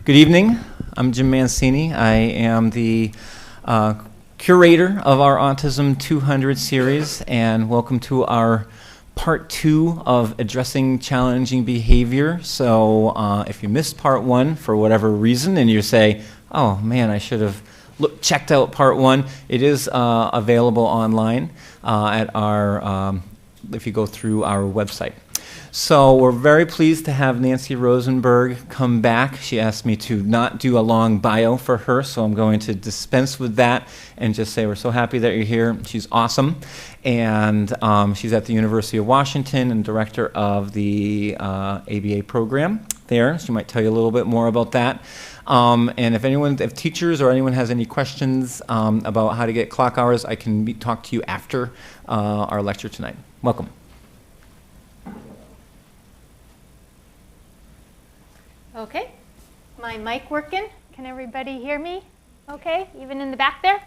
Good evening. I'm Jim Mancini. I am the curator of our Autism 200 series, and welcome to our part 2 of addressing challenging behavior. So if you missed part 1 for whatever reason and you say, oh man, I should have checked out part 1, it is available online at our, if you go through our website. So we're very pleased to have Nancy Rosenberg come back. She asked me to not do a long bio for her, so I'm going to dispense with that and just say we're so happy that you're here. She's awesome. And she's at the University of Washington and director of the ABA program there. She might tell you a little bit more about that. And if teachers or anyone has any questions about how to get clock hours, I can talk to you after our lecture tonight. Welcome. Okay, my mic working? Can everybody hear me? Okay, even in the back there?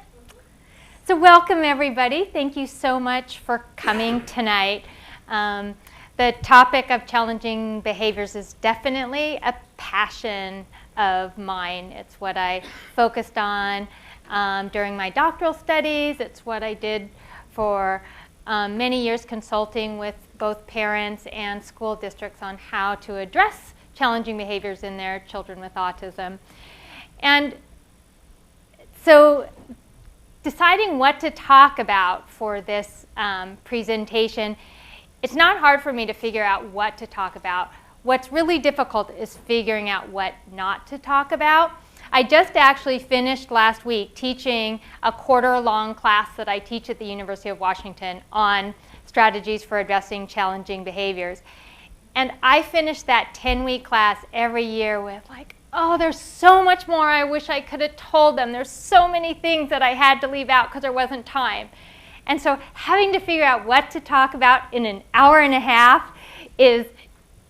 So welcome everybody. Thank you so much for coming tonight. The topic of challenging behaviors is definitely a passion of mine. It's what I focused on during my doctoral studies. It's what I did for many years consulting with both parents and school districts on how to address challenging behaviors in their children with autism. And so deciding what to talk about for this presentation, it's not hard for me to figure out what to talk about. What's really difficult is figuring out what not to talk about. I just actually finished last week teaching a quarter-long class that I teach at the University of Washington on strategies for addressing challenging behaviors. And I finished that 10-week class every year with like, oh, there's so much more I wish I could have told them. There's so many things that I had to leave out because there wasn't time. And so having to figure out what to talk about in an hour and a half is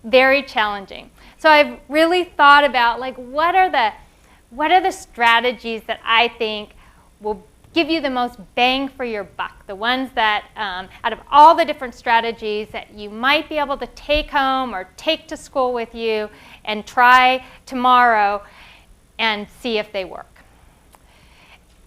very challenging. So I've really thought about like what are the strategies that I think will give you the most bang for your buck, the ones that out of all the different strategies that you might be able to take home or take to school with you and try tomorrow and see if they work.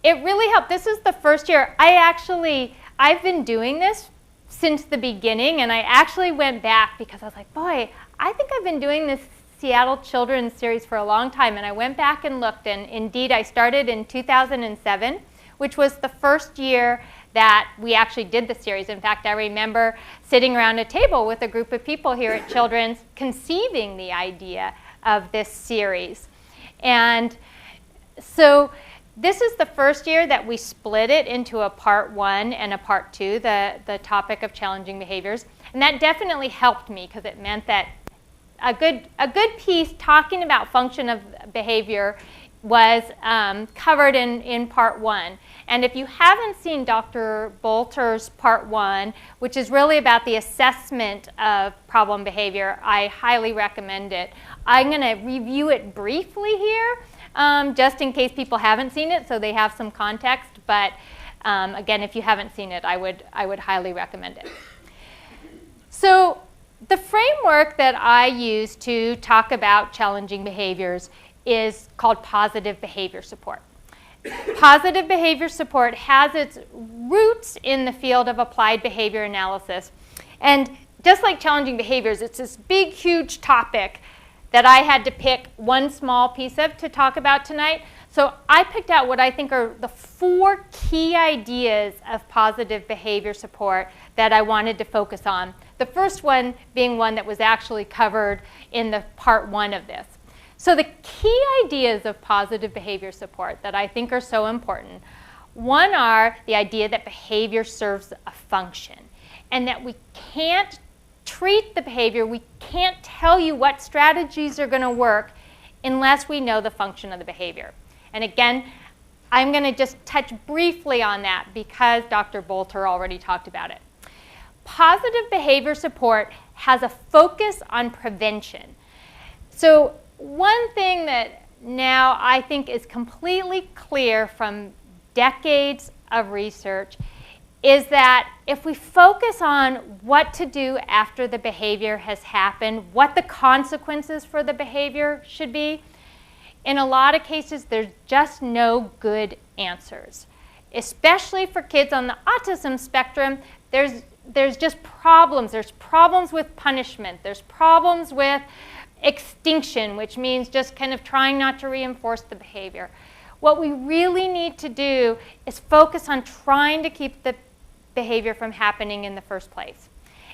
It really helped. This is the first year. I've been doing this since the beginning, and I actually went back because I was like, boy, I think I've been doing this Seattle Children's series for a long time, and I went back and looked, and indeed I started in 2007, which was the first year that we actually did the series. In fact, I remember sitting around a table with a group of people here at Children's conceiving the idea of this series. And so this is the first year that we split it into a part 1 and a part 2, the topic of challenging behaviors. And that definitely helped me because it meant that a good piece talking about function of behavior was covered in part 1. And if you haven't seen Dr. Bolter's part 1, which is really about the assessment of problem behavior, I highly recommend it. I'm going to review it briefly here, just in case people haven't seen it, so they have some context. But again, if you haven't seen it, I would highly recommend it. So the framework that I use to talk about challenging behaviors is called positive behavior support. Positive behavior support has its roots in the field of applied behavior analysis. And just like challenging behaviors, it's this big, huge topic that I had to pick one small piece of to talk about tonight. So I picked out what I think are the 4 key ideas of positive behavior support that I wanted to focus on. The first one being one that was actually covered in the part 1 of this. So the key ideas of positive behavior support that I think are so important, one are the idea that behavior serves a function and that we can't treat the behavior, we can't tell you what strategies are going to work unless we know the function of the behavior. And again, I'm going to just touch briefly on that because Dr. Bolter already talked about it. Positive behavior support has a focus on prevention. So one thing that now I think is completely clear from decades of research is that if we focus on what to do after the behavior has happened, what the consequences for the behavior should be, in a lot of cases, there's just no good answers. Especially for kids on the autism spectrum, there's just problems. There's problems with punishment. There's problems with extinction, which means just kind of trying not to reinforce the behavior. What we really need to do is focus on trying to keep the behavior from happening in the first place.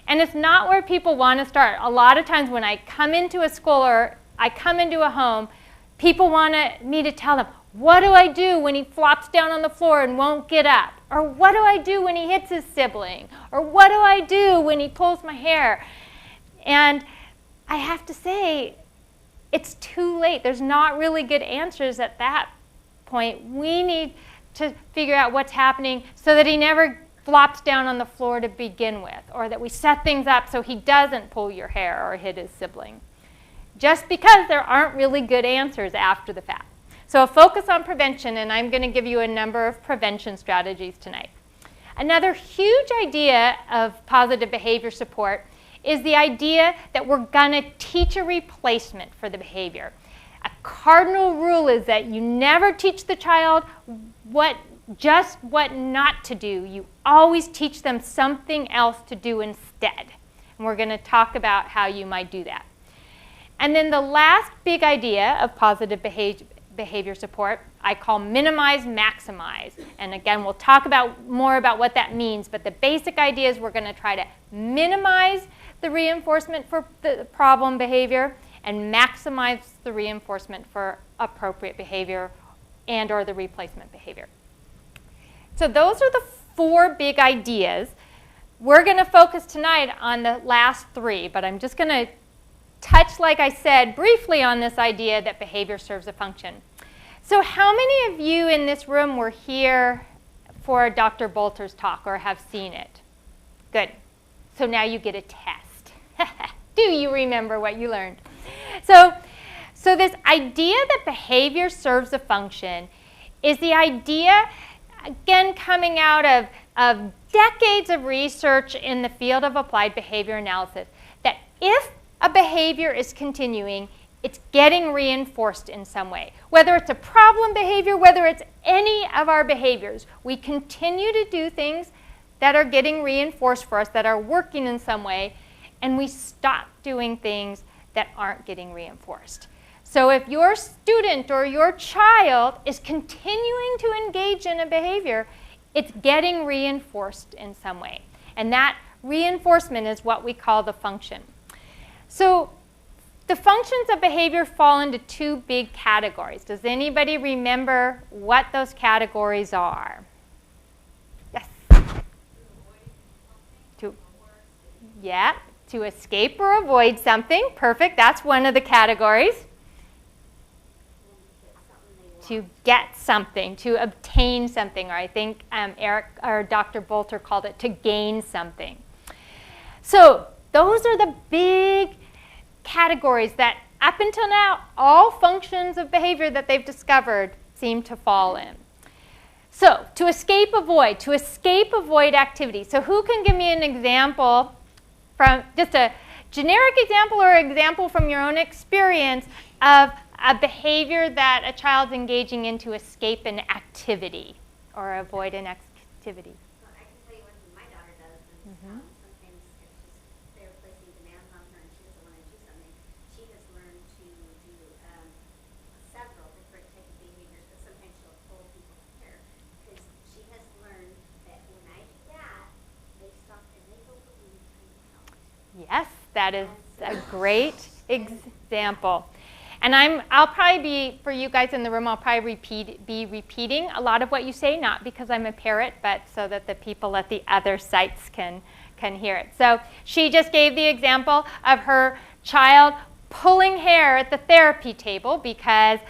And it's not where people want to start. A lot of times when I come into a school or I come into a home, people want me to tell them, what do I do when he flops down on the floor and won't get up? Or what do I do when he hits his sibling? Or what do I do when he pulls my hair? And I have to say, it's too late. There's not really good answers at that point. We need to figure out what's happening so that he never flops down on the floor to begin with, or that we set things up so he doesn't pull your hair or hit his sibling. Just because there aren't really good answers after the fact. So a focus on prevention, and I'm going to give you a number of prevention strategies tonight. Another huge idea of positive behavior support is the idea that we're going to teach a replacement for the behavior. A cardinal rule is that you never teach the child just what not to do. You always teach them something else to do instead. And we're going to talk about how you might do that. And then the last big idea of positive behavior support, I call minimize, maximize. And again, we'll talk more about what that means, but the basic idea is we're going to try to minimize the reinforcement for the problem behavior and maximize the reinforcement for appropriate behavior and or the replacement behavior. So those are the 4 big ideas. We're going to focus tonight on the last 3, but I'm just going to touch, like I said, briefly on this idea that behavior serves a function. So how many of you in this room were here for Dr. Bolter's talk or have seen it? Good. So now you get a test. Do you remember what you learned? So this idea that behavior serves a function is the idea, again, coming out of decades of research in the field of applied behavior analysis, that if a behavior is continuing, it's getting reinforced in some way. Whether it's a problem behavior, whether it's any of our behaviors, we continue to do things that are getting reinforced for us, that are working in some way, and we stop doing things that aren't getting reinforced. So if your student or your child is continuing to engage in a behavior, it's getting reinforced in some way. And that reinforcement is what we call the function. So the functions of behavior fall into 2 big categories. Does anybody remember what those categories are? Yes? To escape or avoid something. Perfect. That's one of the categories. To get something, to obtain something, or I think Eric or Dr. Bolter called it to gain something. So those are the big categories that up until now, all functions of behavior that they've discovered seem to fall in. So to escape, avoid activity. So who can give me an example from just a generic example or example from your own experience of a behavior that a child's engaging in to escape an activity or avoid an activity? Well, I can tell you one thing my daughter does. And, sometimes if they're placing demands on her and she doesn't want to do something, she has learned to do several different types of behaviors, but sometimes she'll pull people's hair because she has learned that when I do that, they stop and they go believe and help. Yes, that is a great example. And I'll probably be, for you guys in the room, I'll probably be repeating a lot of what you say, not because I'm a parrot, but so that the people at the other sites can hear it. So she just gave the example of her child pulling hair at the therapy table because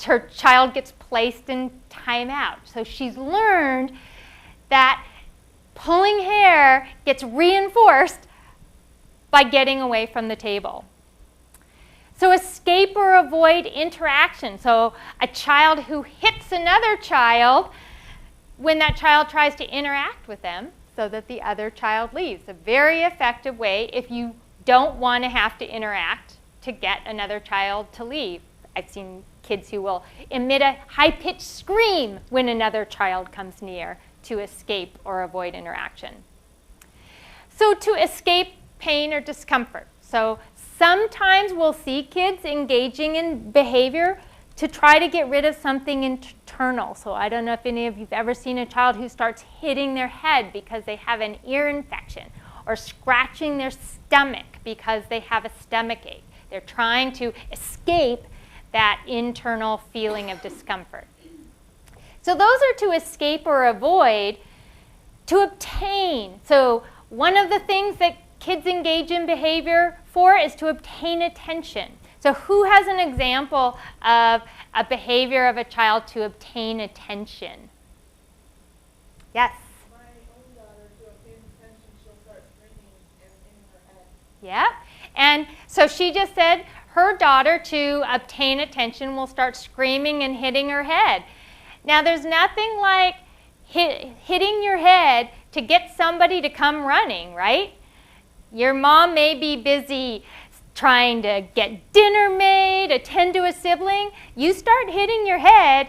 her child gets placed in timeout. So she's learned that pulling hair gets reinforced by getting away from the table. So escape or avoid interaction. So a child who hits another child, when that child tries to interact with them so that the other child leaves. A very effective way if you don't want to have to interact to get another child to leave. I've seen kids who will emit a high-pitched scream when another child comes near to escape or avoid interaction. So to escape pain or discomfort. So sometimes we'll see kids engaging in behavior to try to get rid of something internal. So I don't know if any of you have ever seen a child who starts hitting their head because they have an ear infection, or scratching their stomach because they have a stomach ache. They're trying to escape that internal feeling of discomfort. So those are to escape or avoid. To obtain. So one of the things that kids engage in behavior for is to obtain attention. So who has an example of a behavior of a child to obtain attention? Yes? My own daughter, to obtain attention, she'll start screaming in her head. Yeah. And so she just said her daughter, to obtain attention, will start screaming and hitting her head. Now, there's nothing like hitting your head to get somebody to come running, right? Your mom may be busy trying to get dinner made, attend to a sibling. You start hitting your head,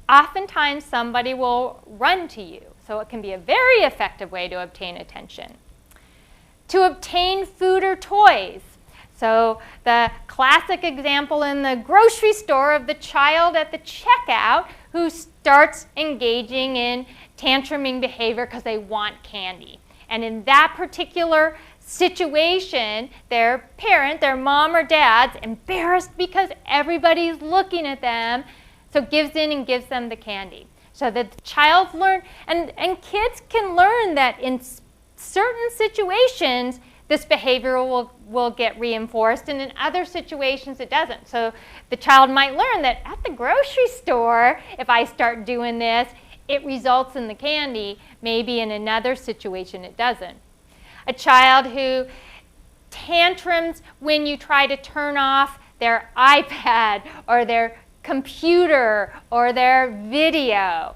oftentimes somebody will run to you. So it can be a very effective way to obtain attention. To obtain food or toys. So the classic example in the grocery store of the child at the checkout who starts engaging in tantruming behavior because they want candy. And in that particular situation, their parent, their mom or dad's embarrassed because everybody's looking at them, so gives in and gives them the candy. So that the child learn, and kids can learn that in certain situations, this behavior will get reinforced, and in other situations it doesn't. So the child might learn that at the grocery store, if I start doing this, it results in the candy. Maybe in another situation it doesn't. A child who tantrums when you try to turn off their iPad or their computer or their video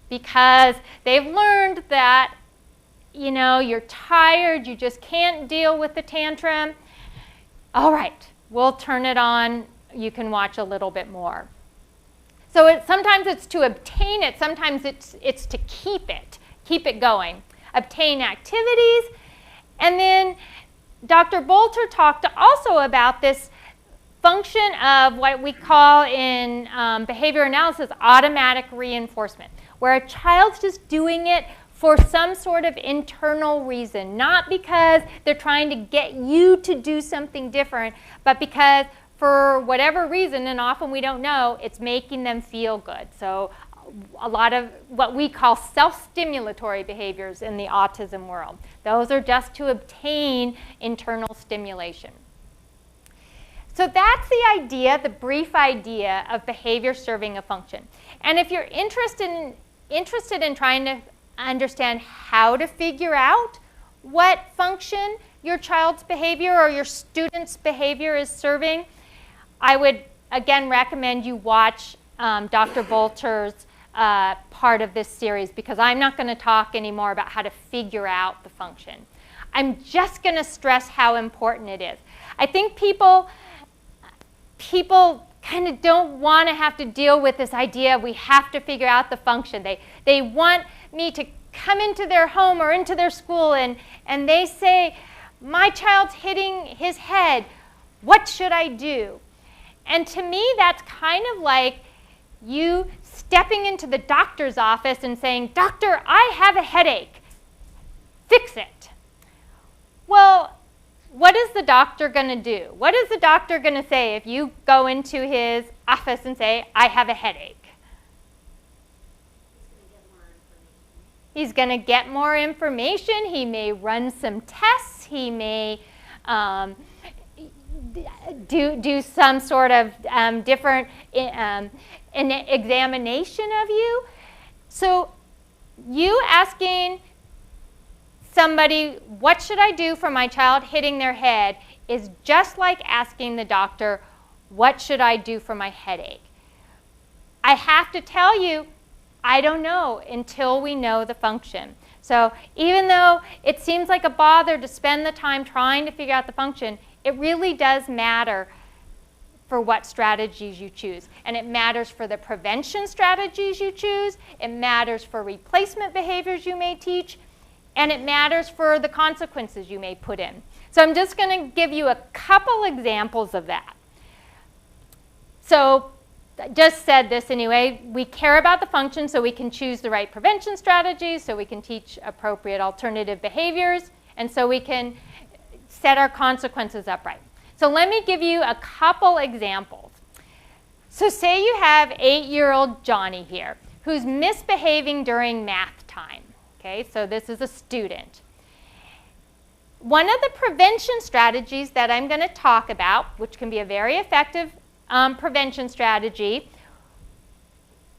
because they've learned that, you know, you're tired, you just can't deal with the tantrum. All right, we'll turn it on. You can watch a little bit more. So sometimes it's to obtain it, sometimes it's to keep it going. Obtain activities. And then Dr. Bolter talked also about this function of what we call in behavior analysis automatic reinforcement, where a child's just doing it for some sort of internal reason, not because they're trying to get you to do something different, but because for whatever reason, and often we don't know, it's making them feel good. So a lot of what we call self-stimulatory behaviors in the autism world. Those are just to obtain internal stimulation. So that's the idea, the brief idea of behavior serving a function. And if you're interested in trying to understand how to figure out what function your child's behavior or your student's behavior is serving, I would again recommend you watch Dr. Bolter's part of this series, because I'm not going to talk anymore about how to figure out the function. I'm just going to stress how important it is. I think people kind of don't want to have to deal with this idea we have to figure out the function. They want me to come into their home or into their school and they say, my child's hitting his head, what should I do? And to me, that's kind of like you stepping into the doctor's office and saying, doctor, I have a headache, fix it. Well, what is the doctor going to do? What is the doctor going to say if you go into his office and say, I have a headache? He's going to get more information. He may run some tests. He may do some sort of different an examination of you. So you asking somebody, what should I do for my child hitting their head, is just like asking the doctor, what should I do for my headache? I have to tell you, I don't know until we know the function. So even though it seems like a bother to spend the time trying to figure out the function, it really does matter for what strategies you choose. And it matters for the prevention strategies you choose. It matters for replacement behaviors you may teach. And it matters for the consequences you may put in. So I'm just going to give you a couple examples of that. So I just said this anyway. We care about the function so we can choose the right prevention strategies, so we can teach appropriate alternative behaviors, and so we can set our consequences up right. So let me give you a couple examples. So say you have 8-year-old Johnny here who's misbehaving during math time. Okay, so this is a student. One of the prevention strategies that I'm going to talk about, which can be a very effective prevention strategy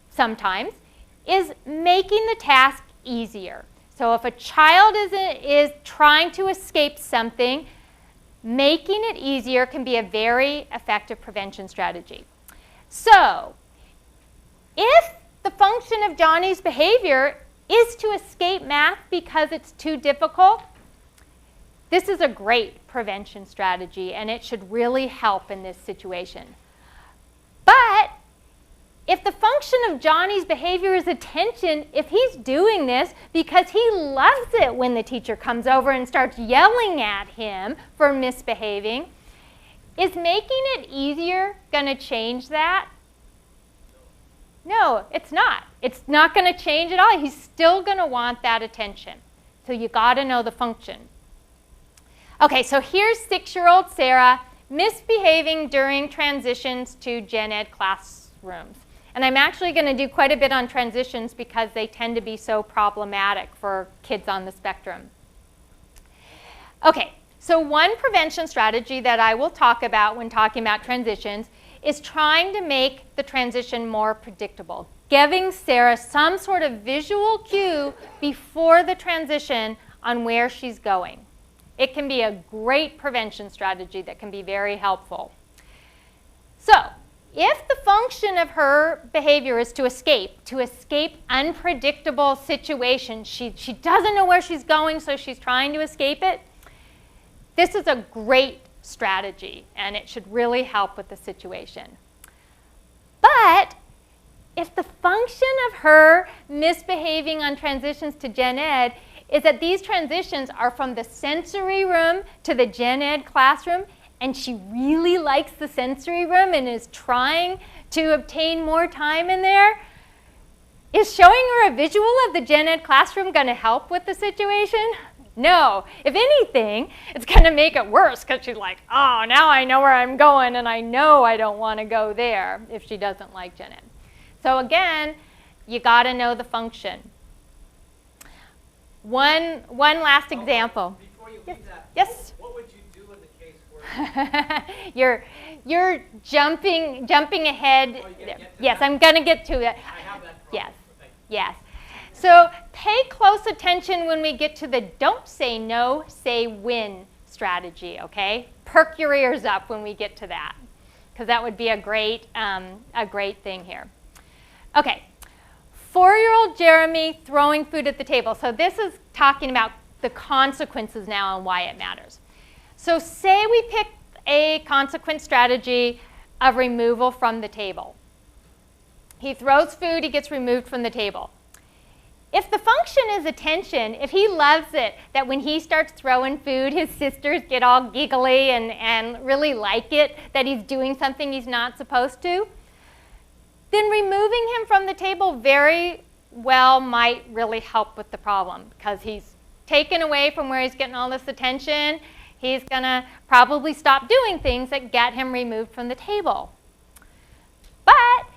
sometimes, is making the task easier. So if a child is trying to escape something, making it easier can be a very effective prevention strategy. So if the function of Johnny's behavior is to escape math because it's too difficult, this is a great prevention strategy, and it should really help in this situation. But if the function of Johnny's behavior is attention, if he's doing this because he loves it when the teacher comes over and starts yelling at him for misbehaving, is making it easier going to change that? No, it's not. It's not going to change at all. He's still going to want that attention. So you got to know the function. Okay, so here's 6-year-old Sarah misbehaving during transitions to gen ed classrooms. And I'm actually going to do quite a bit on transitions because they tend to be so problematic for kids on the spectrum. Okay, so one prevention strategy that I will talk about when talking about transitions is trying to make the transition more predictable, giving Sarah some sort of visual cue before the transition on where she's going. It can be a great prevention strategy that can be very helpful. So, if the function of her behavior is to escape unpredictable situations, she doesn't know where she's going, so she's trying to escape it, this is a great strategy, and it should really help with the situation. But if the function of her misbehaving on transitions to gen ed is that these transitions are from the sensory room to the gen ed classroom, and she really likes the sensory room and is trying to obtain more time in there, is showing her a visual of the gen ed classroom going to help with the situation? No. If anything, it's going to make it worse because she's like, oh, now I know where I'm going and I know I don't want to go there if she doesn't like gen ed. So again, you got to know the function. One last example. Before you leave that, yes? what would you do in the case where you're jumping ahead. Oh, you get Yes, that. I'm going to get to it. I have that problem. Yes. Thank you. Yes. So pay close attention when we get to the don't say no, say when strategy, okay? Perk your ears up when we get to that, because that would be a great thing here. Okay. 4-year-old Jeremy throwing food at the table. So this is talking about the consequences now and why it matters. So say we pick a consequence strategy of removal from the table. He throws food, he gets removed from the table. If the function is attention, if he loves it that when he starts throwing food, his sisters get all giggly and really like it that he's doing something he's not supposed to, then removing him from the table very well might really help with the problem because he's taken away from where he's getting all this attention. He's going to probably stop doing things that get him removed from the table. But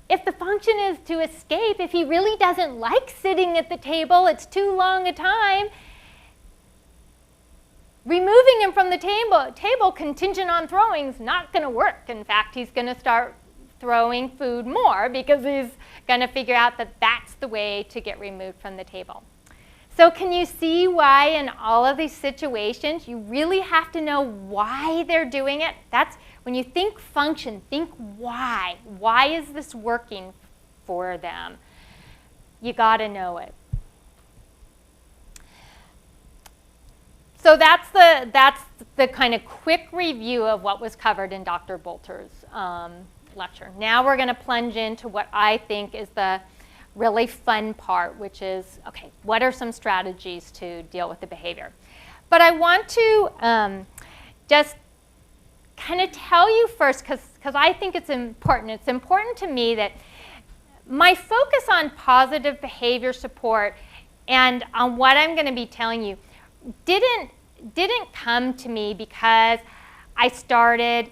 if the function is to escape, if he really doesn't like sitting at the table, it's too long a time, removing him from the table contingent on throwing is not going to work. In fact, he's going to start throwing food more because he's going to figure out that that's the way to get removed from the table. So can you see why in all of these situations you really have to know why they're doing it? That's when you think function, think why. Why is this working for them? You got to know it. So that's the kind of quick review of what was covered in Dr. Bolter's lecture. Now we're going to plunge into what I think is the really fun part, which is, okay, what are some strategies to deal with the behavior? But I want to just kind of tell you first, because I think it's important. It's important to me that my focus on positive behavior support and on what I'm going to be telling you didn't come to me because I started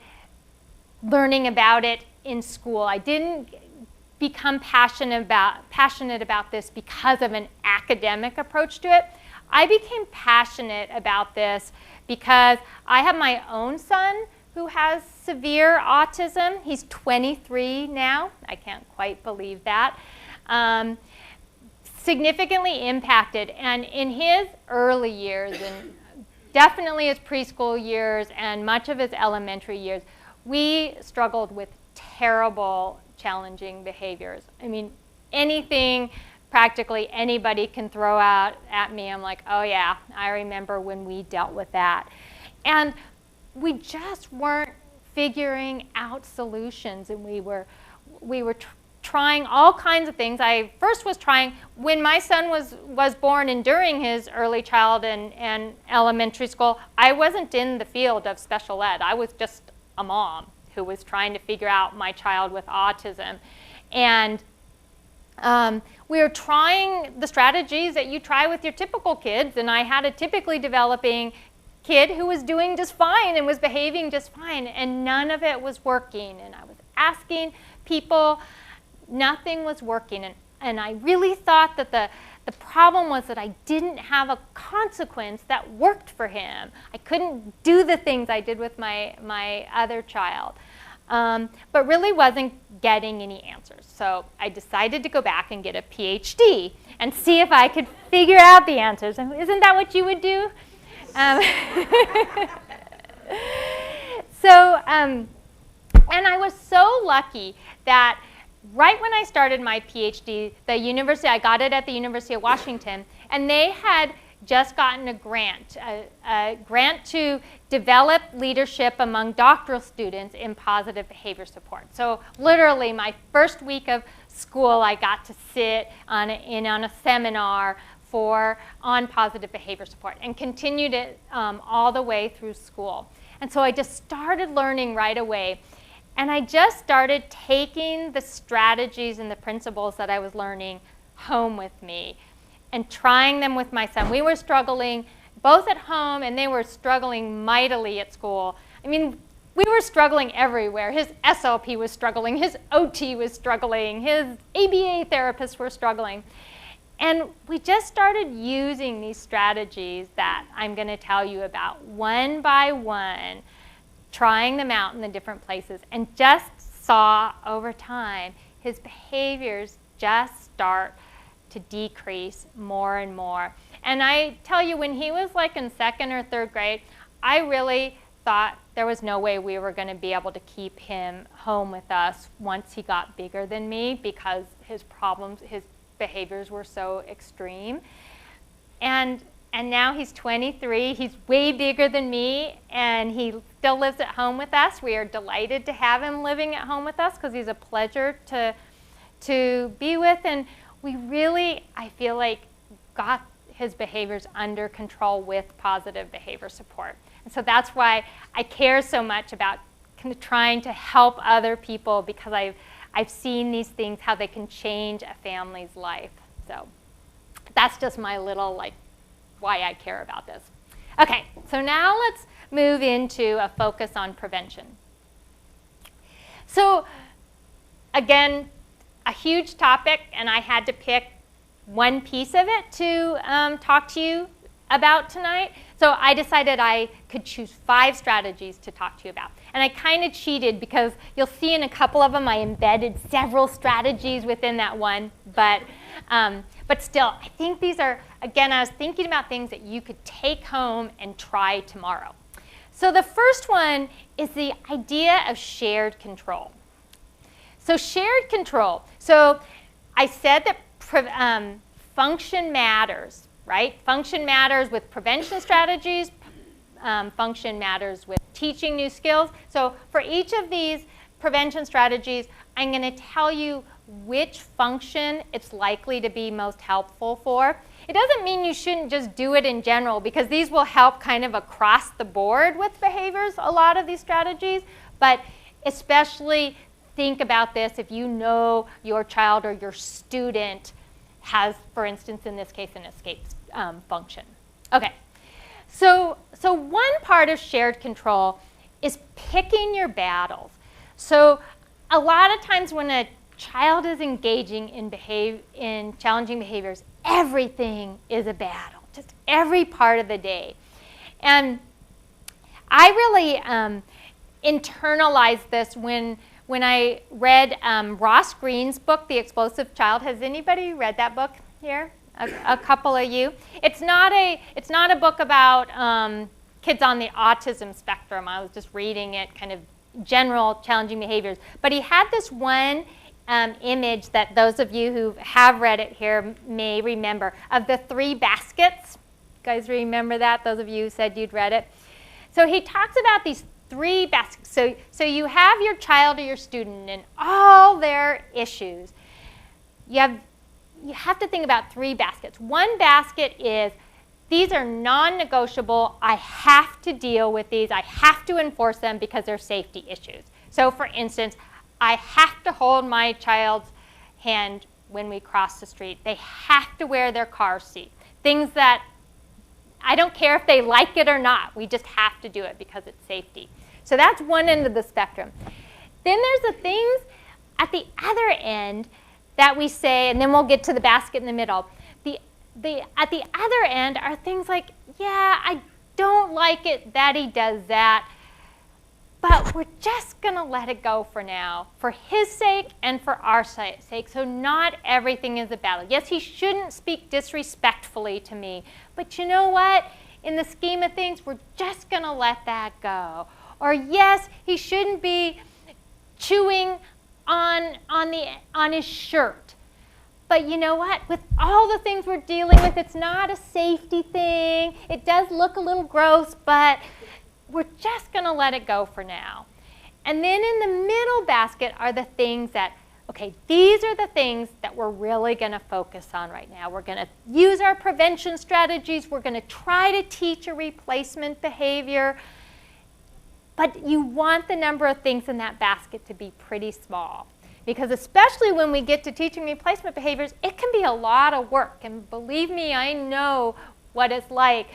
learning about it in school. I didn't become passionate about this because of an academic approach to it. I became passionate about this because I have my own son who has severe autism. He's 23 now. I can't quite believe that. Significantly impacted. And in his early years, and definitely his preschool years and much of his elementary years, we struggled with terrible, challenging behaviors. I mean, anything practically anybody can throw out at me, I'm like, oh yeah, I remember when we dealt with that. And we just weren't figuring out solutions, and we were trying all kinds of things. I first was trying, when my son was born and during his early child and elementary school, I wasn't in the field of special ed. I was just a mom who was trying to figure out my child with autism. And we were trying the strategies that you try with your typical kids, and I had a typically developing kid who was doing just fine and was behaving just fine, and none of it was working. And I was asking people, nothing was working. And I really thought that the problem was that I didn't have a consequence that worked for him. I couldn't do the things I did with my other child, but really wasn't getting any answers. So I decided to go back and get a PhD and see if I could figure out the answers. And isn't that what you would do? And I was so lucky that right when I started my PhD, I got it at the University of Washington, and they had just gotten a grant to develop leadership among doctoral students in positive behavior support. So literally my first week of school, I got to sit on a seminar on positive behavior support and continued it all the way through school. And so I just started learning right away. And I just started taking the strategies and the principles that I was learning home with me and trying them with my son. We were struggling both at home, and they were struggling mightily at school. I mean, we were struggling everywhere. His SLP was struggling, his OT was struggling, his ABA therapists were struggling. And we just started using these strategies that I'm going to tell you about one by one, trying them out in the different places, and just saw over time his behaviors just start to decrease more and more. And I tell you, when he was like in 2nd or 3rd grade, I really thought there was no way we were going to be able to keep him home with us once he got bigger than me, because his behaviors were so extreme. And now he's 23, he's way bigger than me, and he still lives at home with us. We are delighted to have him living at home with us because he's a pleasure to be with, and we really, I feel like, got his behaviors under control with positive behavior support. And so that's why I care so much about kind of trying to help other people, because I've seen these things, how they can change a family's life. So that's just my little, why I care about this. Okay, so now let's move into a focus on prevention. So again, a huge topic, and I had to pick one piece of it to talk to you about tonight. So I decided I could choose 5 strategies to talk to you about. And I kind of cheated, because you'll see in a couple of them I embedded several strategies within that one. But still, I think these are, again, I was thinking about things that you could take home and try tomorrow. So the first one is the idea of shared control. So shared control. So I said that function matters, right? Function matters with prevention strategies. Function matters with teaching new skills. So for each of these prevention strategies, I'm going to tell you which function it's likely to be most helpful for. It doesn't mean you shouldn't just do it in general, because these will help kind of across the board with behaviors, a lot of these strategies, but especially think about this if you know your child or your student has, for instance, in this case, an escape function. Okay, so one part of shared control is picking your battles. So a lot of times when a child is engaging in challenging behaviors, everything is a battle, just every part of the day. And I really internalized this when I read Ross Greene's book, The Explosive Child. Has anybody read that book here? A couple of you. It's not a book about kids on the autism spectrum. I was just reading it, kind of general challenging behaviors. But he had this one image that those of you who have read it here may remember, of the 3 baskets. You guys remember that? Those of you who said you'd read it. So he talks about these 3 baskets. So you have your child or your student and all their issues. You have to think about 3 baskets. One basket is, these are non-negotiable. I have to deal with these. I have to enforce them because they're safety issues. So for instance, I have to hold my child's hand when we cross the street. They have to wear their car seat. Things that I don't care if they like it or not. We just have to do it because it's safety. So that's one end of the spectrum. Then there's the things at the other end that we say, and then we'll get to the basket in the middle. At the other end are things like, yeah, I don't like it that he does that, but we're just going to let it go for now, for his sake and for our sake. So not everything is a battle. Yes, he shouldn't speak disrespectfully to me, but you know what? In the scheme of things, we're just going to let that go. Or yes, he shouldn't be chewing on his shirt. But you know what? With all the things we're dealing with, it's not a safety thing. It does look a little gross, but we're just going to let it go for now. And then in the middle basket are the things that, okay, these are the things that we're really going to focus on right now. We're going to use our prevention strategies. We're going to try to teach a replacement behavior. But you want the number of things in that basket to be pretty small. Because especially when we get to teaching replacement behaviors, it can be a lot of work. And believe me, I know what it's like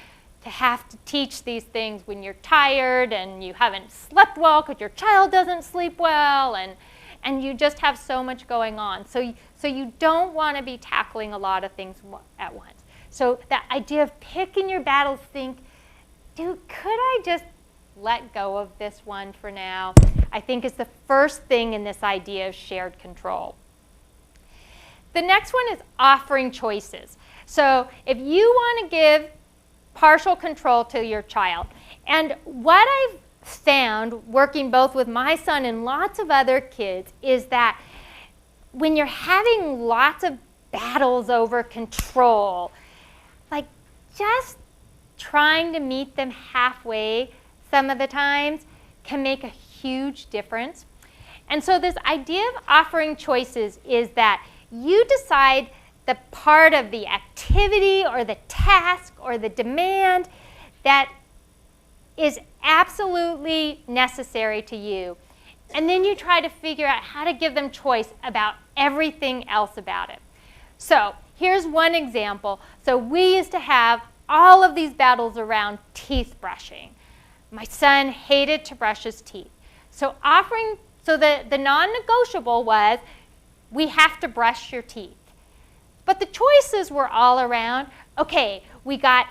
to have to teach these things when you're tired and you haven't slept well because your child doesn't sleep well, and you just have so much going on. So you don't want to be tackling a lot of things at once. So that idea of picking your battles, think, could I just let go of this one for now? I think is the first thing in this idea of shared control. The next one is offering choices. So if you want to give partial control to your child, and what I've found working both with my son and lots of other kids is that when you're having lots of battles over control, like just trying to meet them halfway some of the times can make a huge difference. And so this idea of offering choices is that you decide the part of the activity or the task or the demand that is absolutely necessary to you. And then you try to figure out how to give them choice about everything else about it. So here's one example. So we used to have all of these battles around teeth brushing. My son hated to brush his teeth. So the non-negotiable was, we have to brush your teeth. But the choices were all around, okay, we got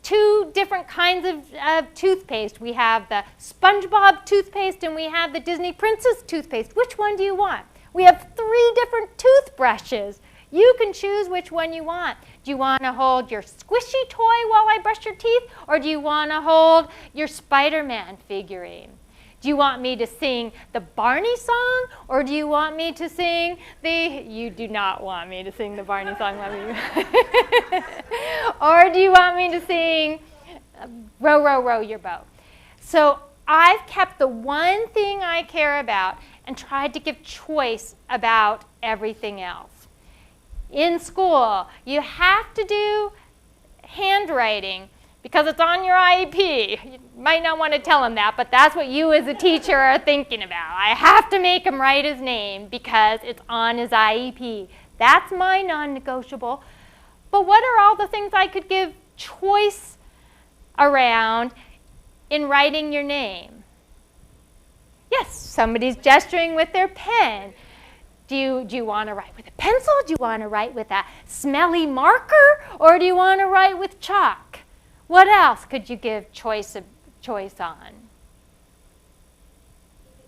2 different kinds of toothpaste. We have the SpongeBob toothpaste and we have the Disney Princess toothpaste. Which one do you want? We have 3 different toothbrushes. You can choose which one you want. Do you want to hold your squishy toy while I brush your teeth? Or do you want to hold your Spider-Man figurine? Do you want me to sing the Barney song? Or do you want me to sing you do not want me to sing the Barney song. Or do you want me to sing Row, Row, Row Your Boat? So I've kept the one thing I care about, and tried to give choice about everything else. In school, you have to do handwriting because it's on your IEP. You might not want to tell him that, but that's what you as a teacher are thinking about. I have to make him write his name because it's on his IEP. That's my non-negotiable. But what are all the things I could give choice around in writing your name? Yes, somebody's gesturing with their pen. Do you want to write with a pencil? Do you want to write with a smelly marker? Or do you want to write with chalk? What else could you give choice on? You could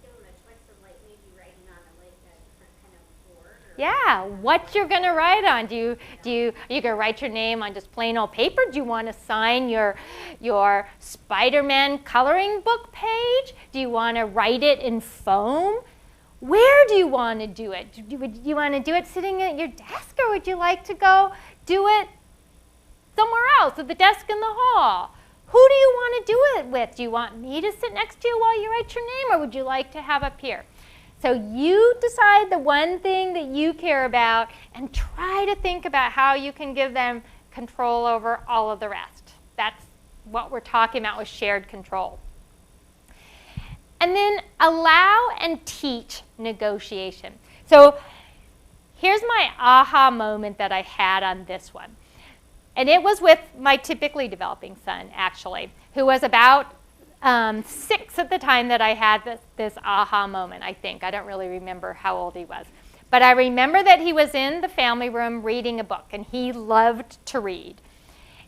give them a choice of like maybe writing on a different kind of board. Yeah, what you're going to write on. Are you going to write your name on just plain old paper? Do you want to sign your Spider-Man coloring book page? Do you want to write it in foam? Where do you want to do it? Do you want to do it sitting at your desk, or would you like to go do it somewhere else, at the desk in the hall? Who do you want to do it with? Do you want me to sit next to you while you write your name, or would you like to have up here? So you decide the one thing that you care about and try to think about how you can give them control over all of the rest. That's what we're talking about with shared control. And then allow and teach negotiation. So here's my aha moment that I had on this one. And it was with my typically developing son, actually, who was about 6 at the time that I had this aha moment, I think. I don't really remember how old he was. But I remember that he was in the family room reading a book, and he loved to read.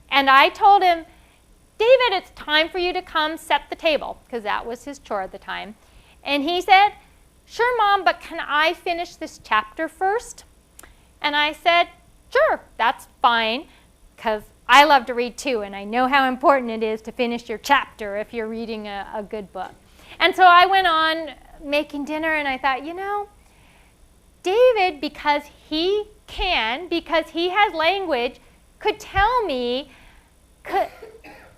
And I told him, David, it's time for you to come set the table, because that was his chore at the time. And he said, sure, Mom, but can I finish this chapter first? And I said, sure, that's fine, because I love to read too, and I know how important it is to finish your chapter if you're reading a good book. And so I went on making dinner, and I thought, David, because he has language, could tell me,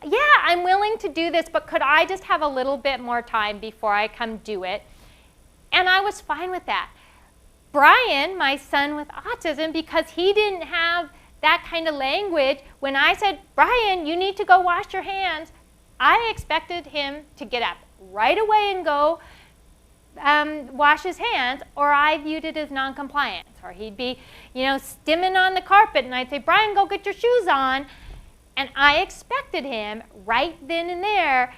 yeah, I'm willing to do this, but could I just have a little bit more time before I come do it? And I was fine with that. Brian, my son with autism, because he didn't have that kind of language, when I said, Brian, you need to go wash your hands, I expected him to get up right away and go wash his hands, or I viewed it as non-compliance. Or he'd be, stimming on the carpet, and I'd say, Brian, go get your shoes on. And I expected him right then and there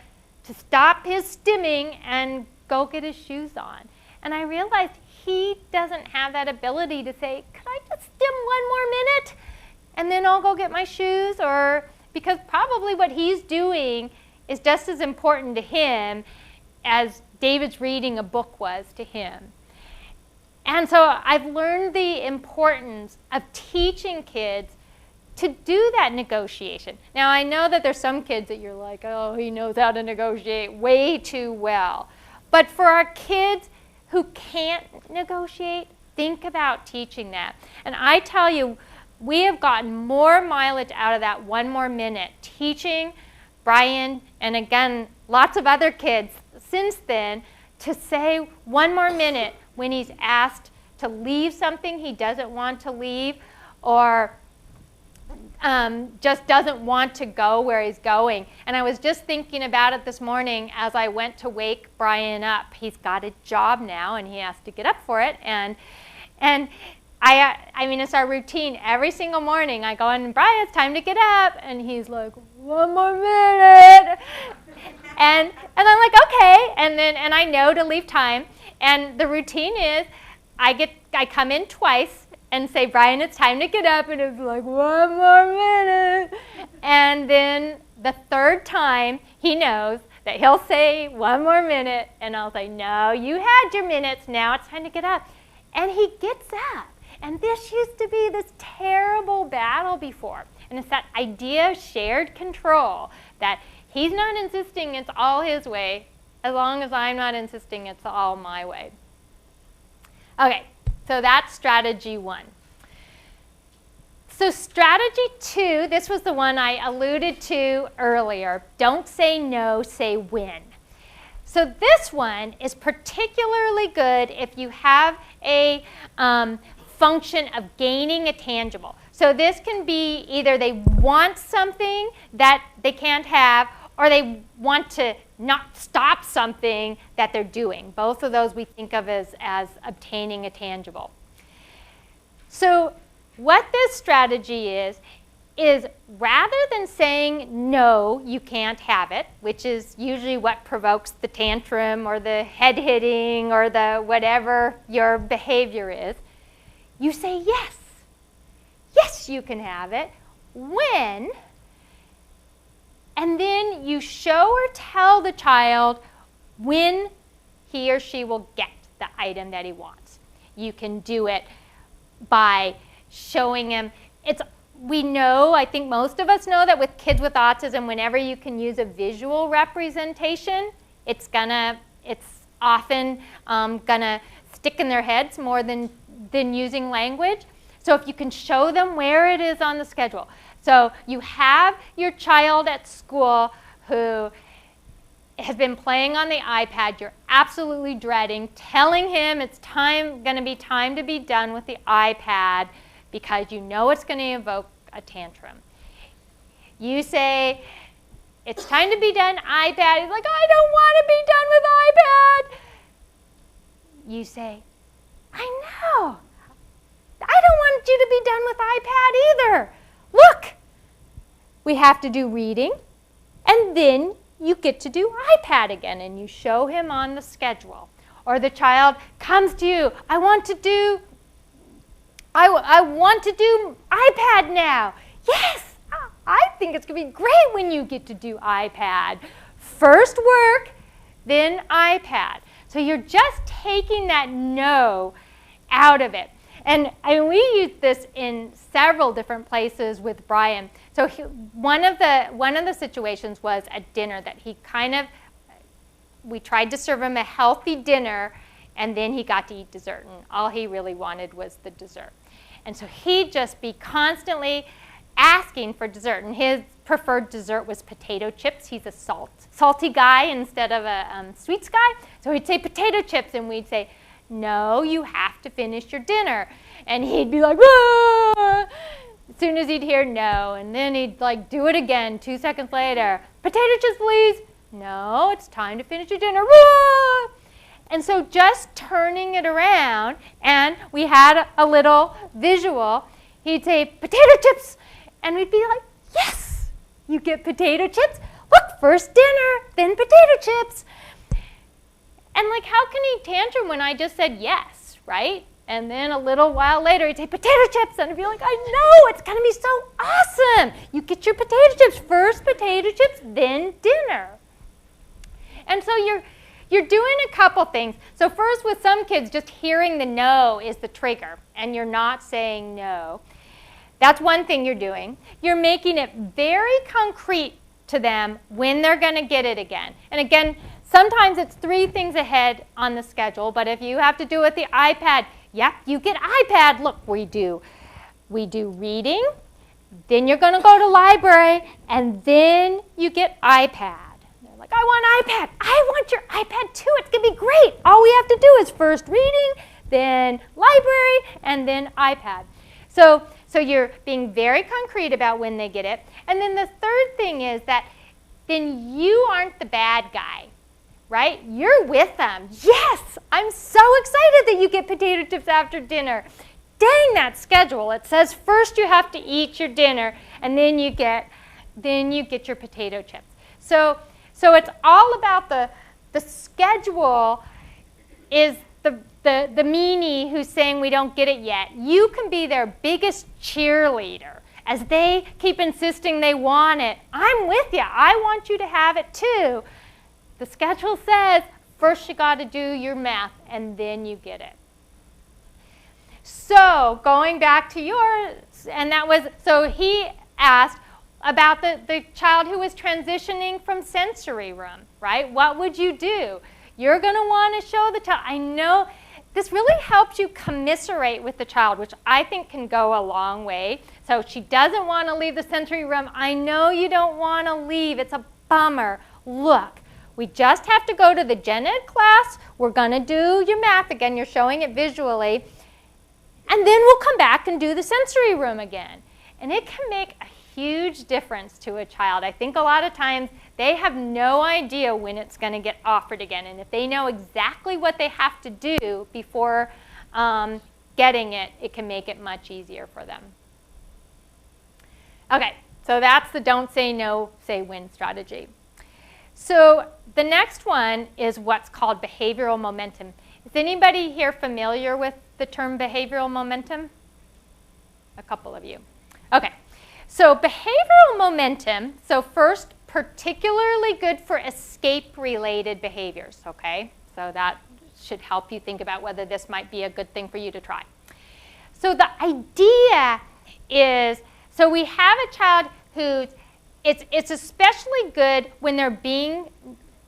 to stop his stimming and go get his shoes on. And I realized he doesn't have that ability to say, could I just stim one more minute and then I'll go get my shoes? Or because probably what he's doing is just as important to him as David's reading a book was to him. And so I've learned the importance of teaching kids to do that negotiation. Now, I know that there's some kids that you're like, oh, he knows how to negotiate way too well. But for our kids who can't negotiate, think about teaching that. And I tell you, we have gotten more mileage out of that one more minute, teaching Brian, and again, lots of other kids since then, to say one more minute when he's asked to leave something he doesn't want to leave, or just doesn't want to go where he's going. And I was just thinking about it this morning as I went to wake Brian up. He's got a job now, and he has to get up for it. And I mean, it's our routine. Every single morning I go in, Brian, it's time to get up. And he's like, one more minute. and I'm like, okay. And I know to leave time. And the routine is I come in twice and say, Brian, it's time to get up, and it's like, one more minute. And then the third time, he knows that he'll say, one more minute, and I'll say, no, you had your minutes, now it's time to get up. And he gets up. And this used to be this terrible battle before. And it's that idea of shared control, that he's not insisting it's all his way, as long as I'm not insisting it's all my way. Okay. So that's strategy 1. So strategy 2, this was the one I alluded to earlier. Don't say no, say when. So this one is particularly good if you have a function of gaining a tangible. So this can be either they want something that they can't have, or they want to not stop something that they're doing. Both of those we think of as obtaining a tangible. So what this strategy is rather than saying, no, you can't have it, which is usually what provokes the tantrum or the head hitting or the whatever your behavior is, you say yes. Yes, you can have it. When? And then you show or tell the child when he or she will get the item that he wants. You can do it by showing him. We know, I think most of us know that with kids with autism, whenever you can use a visual representation, it's often gonna stick in their heads more than using language. So if you can show them where it is on the schedule. So you have your child at school who has been playing on the iPad, you're absolutely dreading, telling him it's gonna be time to be done with the iPad because you know it's going to evoke a tantrum. You say, it's time to be done, iPad. He's like, I don't want to be done with iPad. You say, I know. I don't want you to be done with iPad either. Look, we have to do reading, and then you get to do iPad again, and you show him on the schedule. Or the child comes to you, I want to do iPad now. Yes, I think it's going to be great when you get to do iPad. First work, then iPad. So you're just taking that no out of it. And we use this in several different places with Brian. So one of the situations was at dinner that we tried to serve him a healthy dinner, and then he got to eat dessert, and all he really wanted was the dessert. And so he'd just be constantly asking for dessert, and his preferred dessert was potato chips. He's a salty guy instead of a sweets guy. So he'd say potato chips, and we'd say, no, you have to finish your dinner. And he'd be like, ah! As soon as he'd hear no, and then he'd do it again 2 seconds later. Potato chips, please. No, it's time to finish your dinner. Ah! And so just turning it around, and we had a little visual. He'd say, potato chips. And we'd be like, yes, you get potato chips. Look, first dinner, then potato chips. And how can he tantrum when I just said yes, right? And then a little while later, he'd say, potato chips. And I'd be like, I know, it's going to be so awesome. You get your potato chips, first potato chips, then dinner. And so you're doing a couple things. So first, with some kids, just hearing the no is the trigger, and you're not saying no. That's one thing you're doing. You're making it very concrete to them when they're going to get it again. And again, sometimes it's 3 things ahead on the schedule, but if you have to do it with the iPad, yep, you get iPad. Look, we do reading, then you're going to go to library, and then you get iPad. They're like, I want iPad. I want your iPad too. It's going to be great. All we have to do is first reading, then library, and then iPad. So you're being very concrete about when they get it. And then the third thing is that then you aren't the bad guy, right? You're with them. Yes, I'm so excited that you get potato chips after dinner. Dang that schedule. It says first you have to eat your dinner, and then you get your potato chips. So it's all about the schedule is the meanie who's saying we don't get it yet. You can be their biggest cheerleader as they keep insisting they want it. I'm with you. I want you to have it too. The schedule says first you got to do your math, and then you get it. So going back to yours, and that was, so he asked about the child who was transitioning from sensory room, right? What would you do? You're going to want to show the child. I know this really helps you commiserate with the child, which I think can go a long way. So she doesn't want to leave the sensory room. I know you don't want to leave. It's a bummer. Look, We just have to go to the gen ed class. We're going to do your math again. You're showing it visually. And then we'll come back and do the sensory room again. And it can make a huge difference to a child. I think a lot of times they have no idea when it's going to get offered again. And if they know exactly what they have to do before getting it, it can make it much easier for them. Okay, so that's the don't say no, say when strategy. So the next one is what's called behavioral momentum. Is anybody here familiar with the term behavioral momentum? A couple of you. Okay, so behavioral momentum, so first, particularly good for escape-related behaviors, okay? So that should help you think about whether this might be a good thing for you to try. So the idea is, so we have a child who's, it's especially good when they're being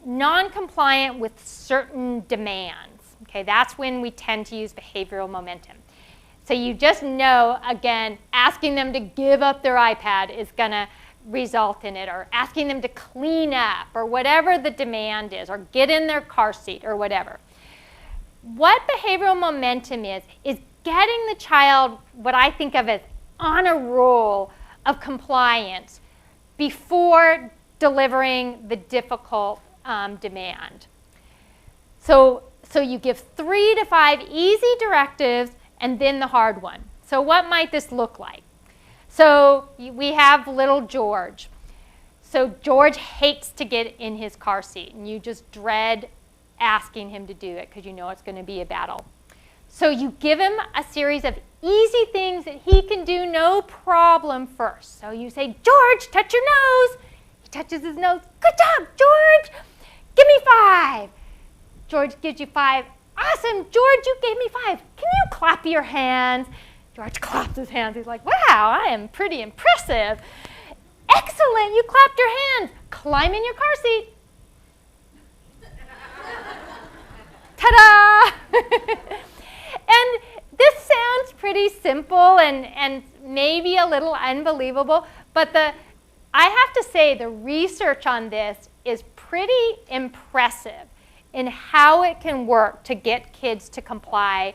non-compliant with certain demands. Okay, that's when we tend to use behavioral momentum. So you just know, again, asking them to give up their iPad is going to result in it, or asking them to clean up, or whatever the demand is, or get in their car seat, or whatever. What behavioral momentum is getting the child, what I think of as on a roll of compliance before delivering the difficult demand. So you give 3 to 5 easy directives and then the hard one. So what might this look like? So we have little George. So George hates to get in his car seat, and you just dread asking him to do it because you know it's going to be a battle. So you give him a series of easy things that he can do no problem first. So you say, George, touch your nose. He touches his nose. Good job, George. Give me 5. George gives you 5. Awesome, George, you gave me 5. Can you clap your hands? George claps his hands. He's like, wow, I am pretty impressive. Excellent, you clapped your hands. Climb in your car seat. Ta-da! And this sounds pretty simple and maybe a little unbelievable, but I have to say the research on this is pretty impressive in how it can work to get kids to comply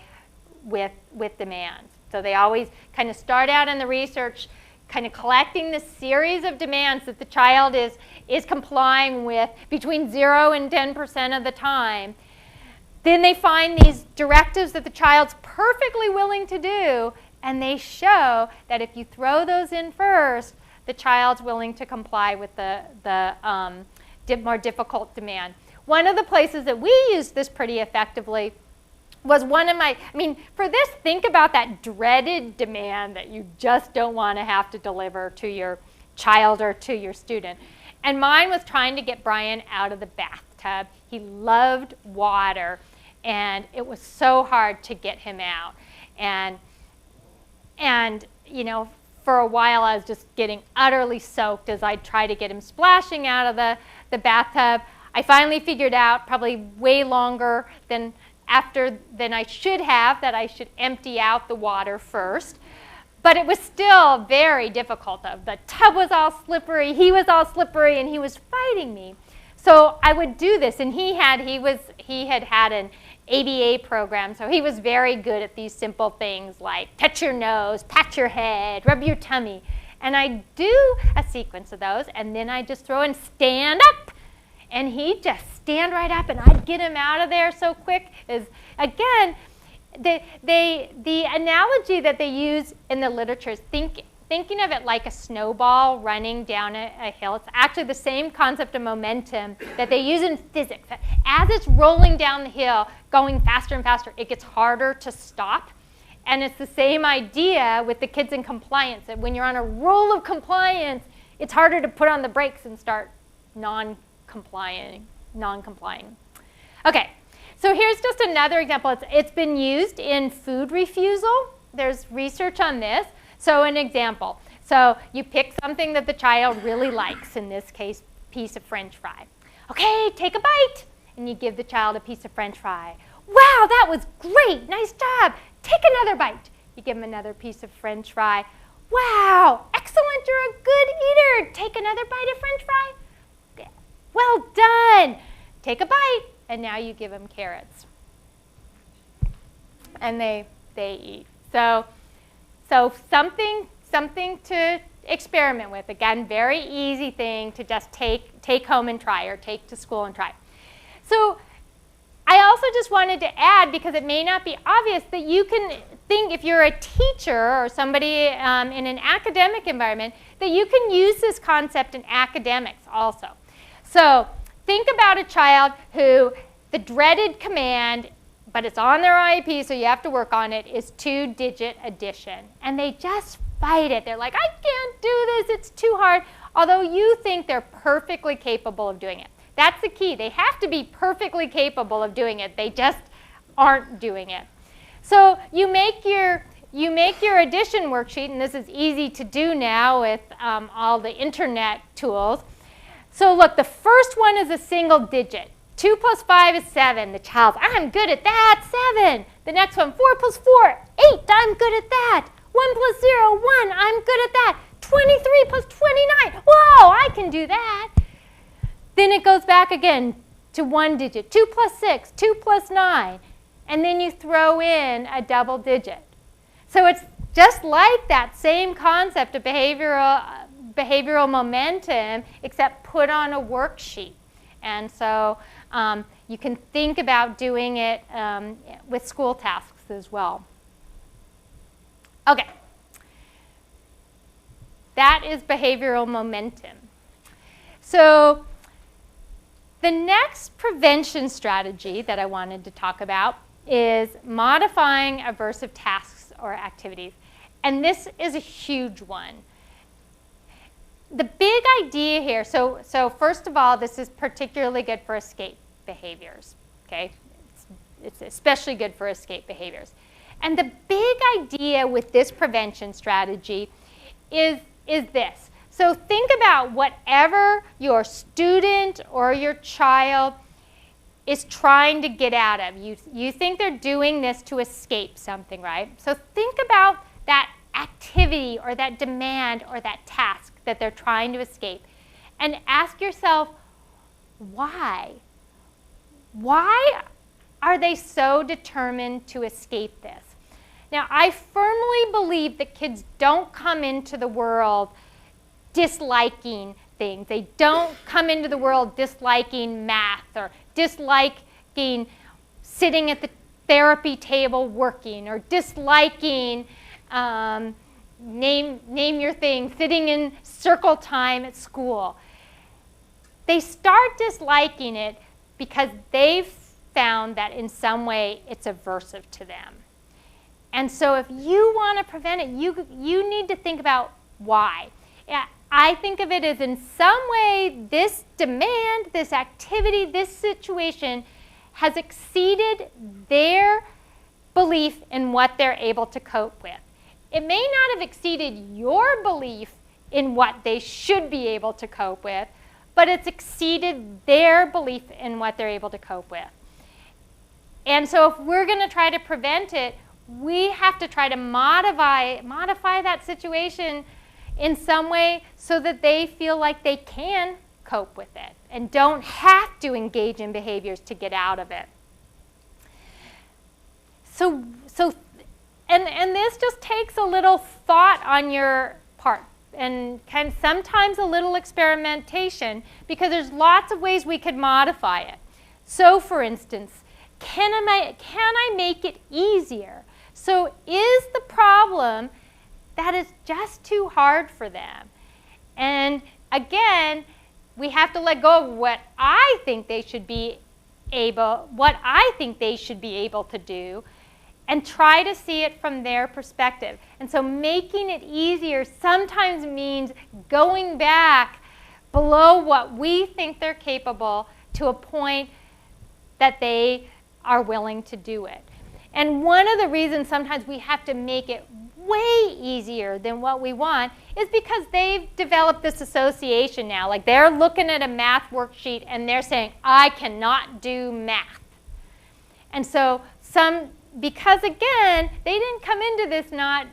with demands. So they always kind of start out in the research kind of collecting the series of demands that the child is complying with between 0 and 10% of the time. Then they find these directives that the child's perfectly willing to do, and they show that if you throw those in first, the child's willing to comply with the more difficult demand. One of the places that we used this pretty effectively was for this, think about that dreaded demand that you just don't want to have to deliver to your child or to your student. And mine was trying to get Brian out of the bathtub. He loved water, and it was so hard to get him out. And you know, for a while I was just getting utterly soaked as I tried to get him splashing out of the bathtub. I finally figured out, probably way longer than I should have, that I should empty out the water first. But it was still very difficult. The tub was all slippery, he was all slippery, and he was fighting me. So I would do this, and he had an ABA program, so he was very good at these simple things like touch your nose, pat your head, rub your tummy. And I'd do a sequence of those, and then I'd just throw in stand up. And he'd just stand right up, and I'd get him out of there so quick. Again, the analogy that they use in the literature is thinking of it like a snowball running down a hill. It's actually the same concept of momentum that they use in physics. As it's rolling down the hill, going faster and faster, it gets harder to stop. And it's the same idea with the kids in compliance, that when you're on a roll of compliance, it's harder to put on the brakes and start non-complying. Okay, so here's just another example. It's been used in food refusal. There's research on this. So an example. So you pick something that the child really likes, in this case, piece of French fry. Okay, take a bite. And you give the child a piece of French fry. Wow, that was great. Nice job. Take another bite. You give them another piece of French fry. Wow, excellent. You're a good eater. Take another bite of French fry. Well done. take a bite, and now you give them carrots. And they eat. So something to experiment with. Again, very easy thing to just take home and try, or take to school and try. So I also just wanted to add, because it may not be obvious, that you can think, if you're a teacher or somebody in an academic environment, that you can use this concept in academics also. So think about a child who the dreaded command, but it's on their IEP, so you have to work on it, is 2-digit addition. And they just fight it. They're like, I can't do this, it's too hard, although you think they're perfectly capable of doing it. That's the key. They have to be perfectly capable of doing it. They just aren't doing it. So you make your addition worksheet, and this is easy to do now with all the internet tools. So look, the first one is a single digit. 2 plus 5 is 7. The child's, I'm good at that, 7. The next one, 4 plus 4, 8. I'm good at that. 1 plus 0, 1. I'm good at that. 23 plus 29. Whoa, I can do that. Then it goes back again to 1 digit. 2 plus 6, 2 plus 9. And then you throw in a double digit. So it's just like that same concept of behavioral momentum, except put on a worksheet. And so you can think about doing it with school tasks as well. Okay. That is behavioral momentum. So the next prevention strategy that I wanted to talk about is modifying aversive tasks or activities. And this is a huge one. The big idea here, so first of all, this is particularly good for escape behaviors, okay? It's especially good for escape behaviors. And the big idea with this prevention strategy is this. So think about whatever your student or your child is trying to get out of. You think they're doing this to escape something, right? So think about that activity or that demand or that task that they're trying to escape, and ask yourself, why? Why are they so determined to escape this? Now, I firmly believe that kids don't come into the world disliking things. They don't come into the world disliking math or disliking sitting at the therapy table working, or disliking name your thing, sitting in circle time at school. They start disliking it because they've found that in some way it's aversive to them. And so if you want to prevent it, you need to think about why. Yeah, I think of it as, in some way, this demand, this activity, this situation has exceeded their belief in what they're able to cope with. It may not have exceeded your belief in what they should be able to cope with, but it's exceeded their belief in what they're able to cope with. And so if we're going to try to prevent it, we have to try to modify that situation in some way so that they feel like they can cope with it and don't have to engage in behaviors to get out of it. And this just takes a little thought on your part, and sometimes a little experimentation, because there's lots of ways we could modify it. So for instance, can I make it easier? So is the problem that is just too hard for them? And again, we have to let go of what I think they should be able to do, and try to see it from their perspective. And so making it easier sometimes means going back below what we think they're capable to a point that they are willing to do it. And one of the reasons sometimes we have to make it way easier than what we want is because they've developed this association now. Like, they're looking at a math worksheet and they're saying, I cannot do math. And so because again, they didn't come into this not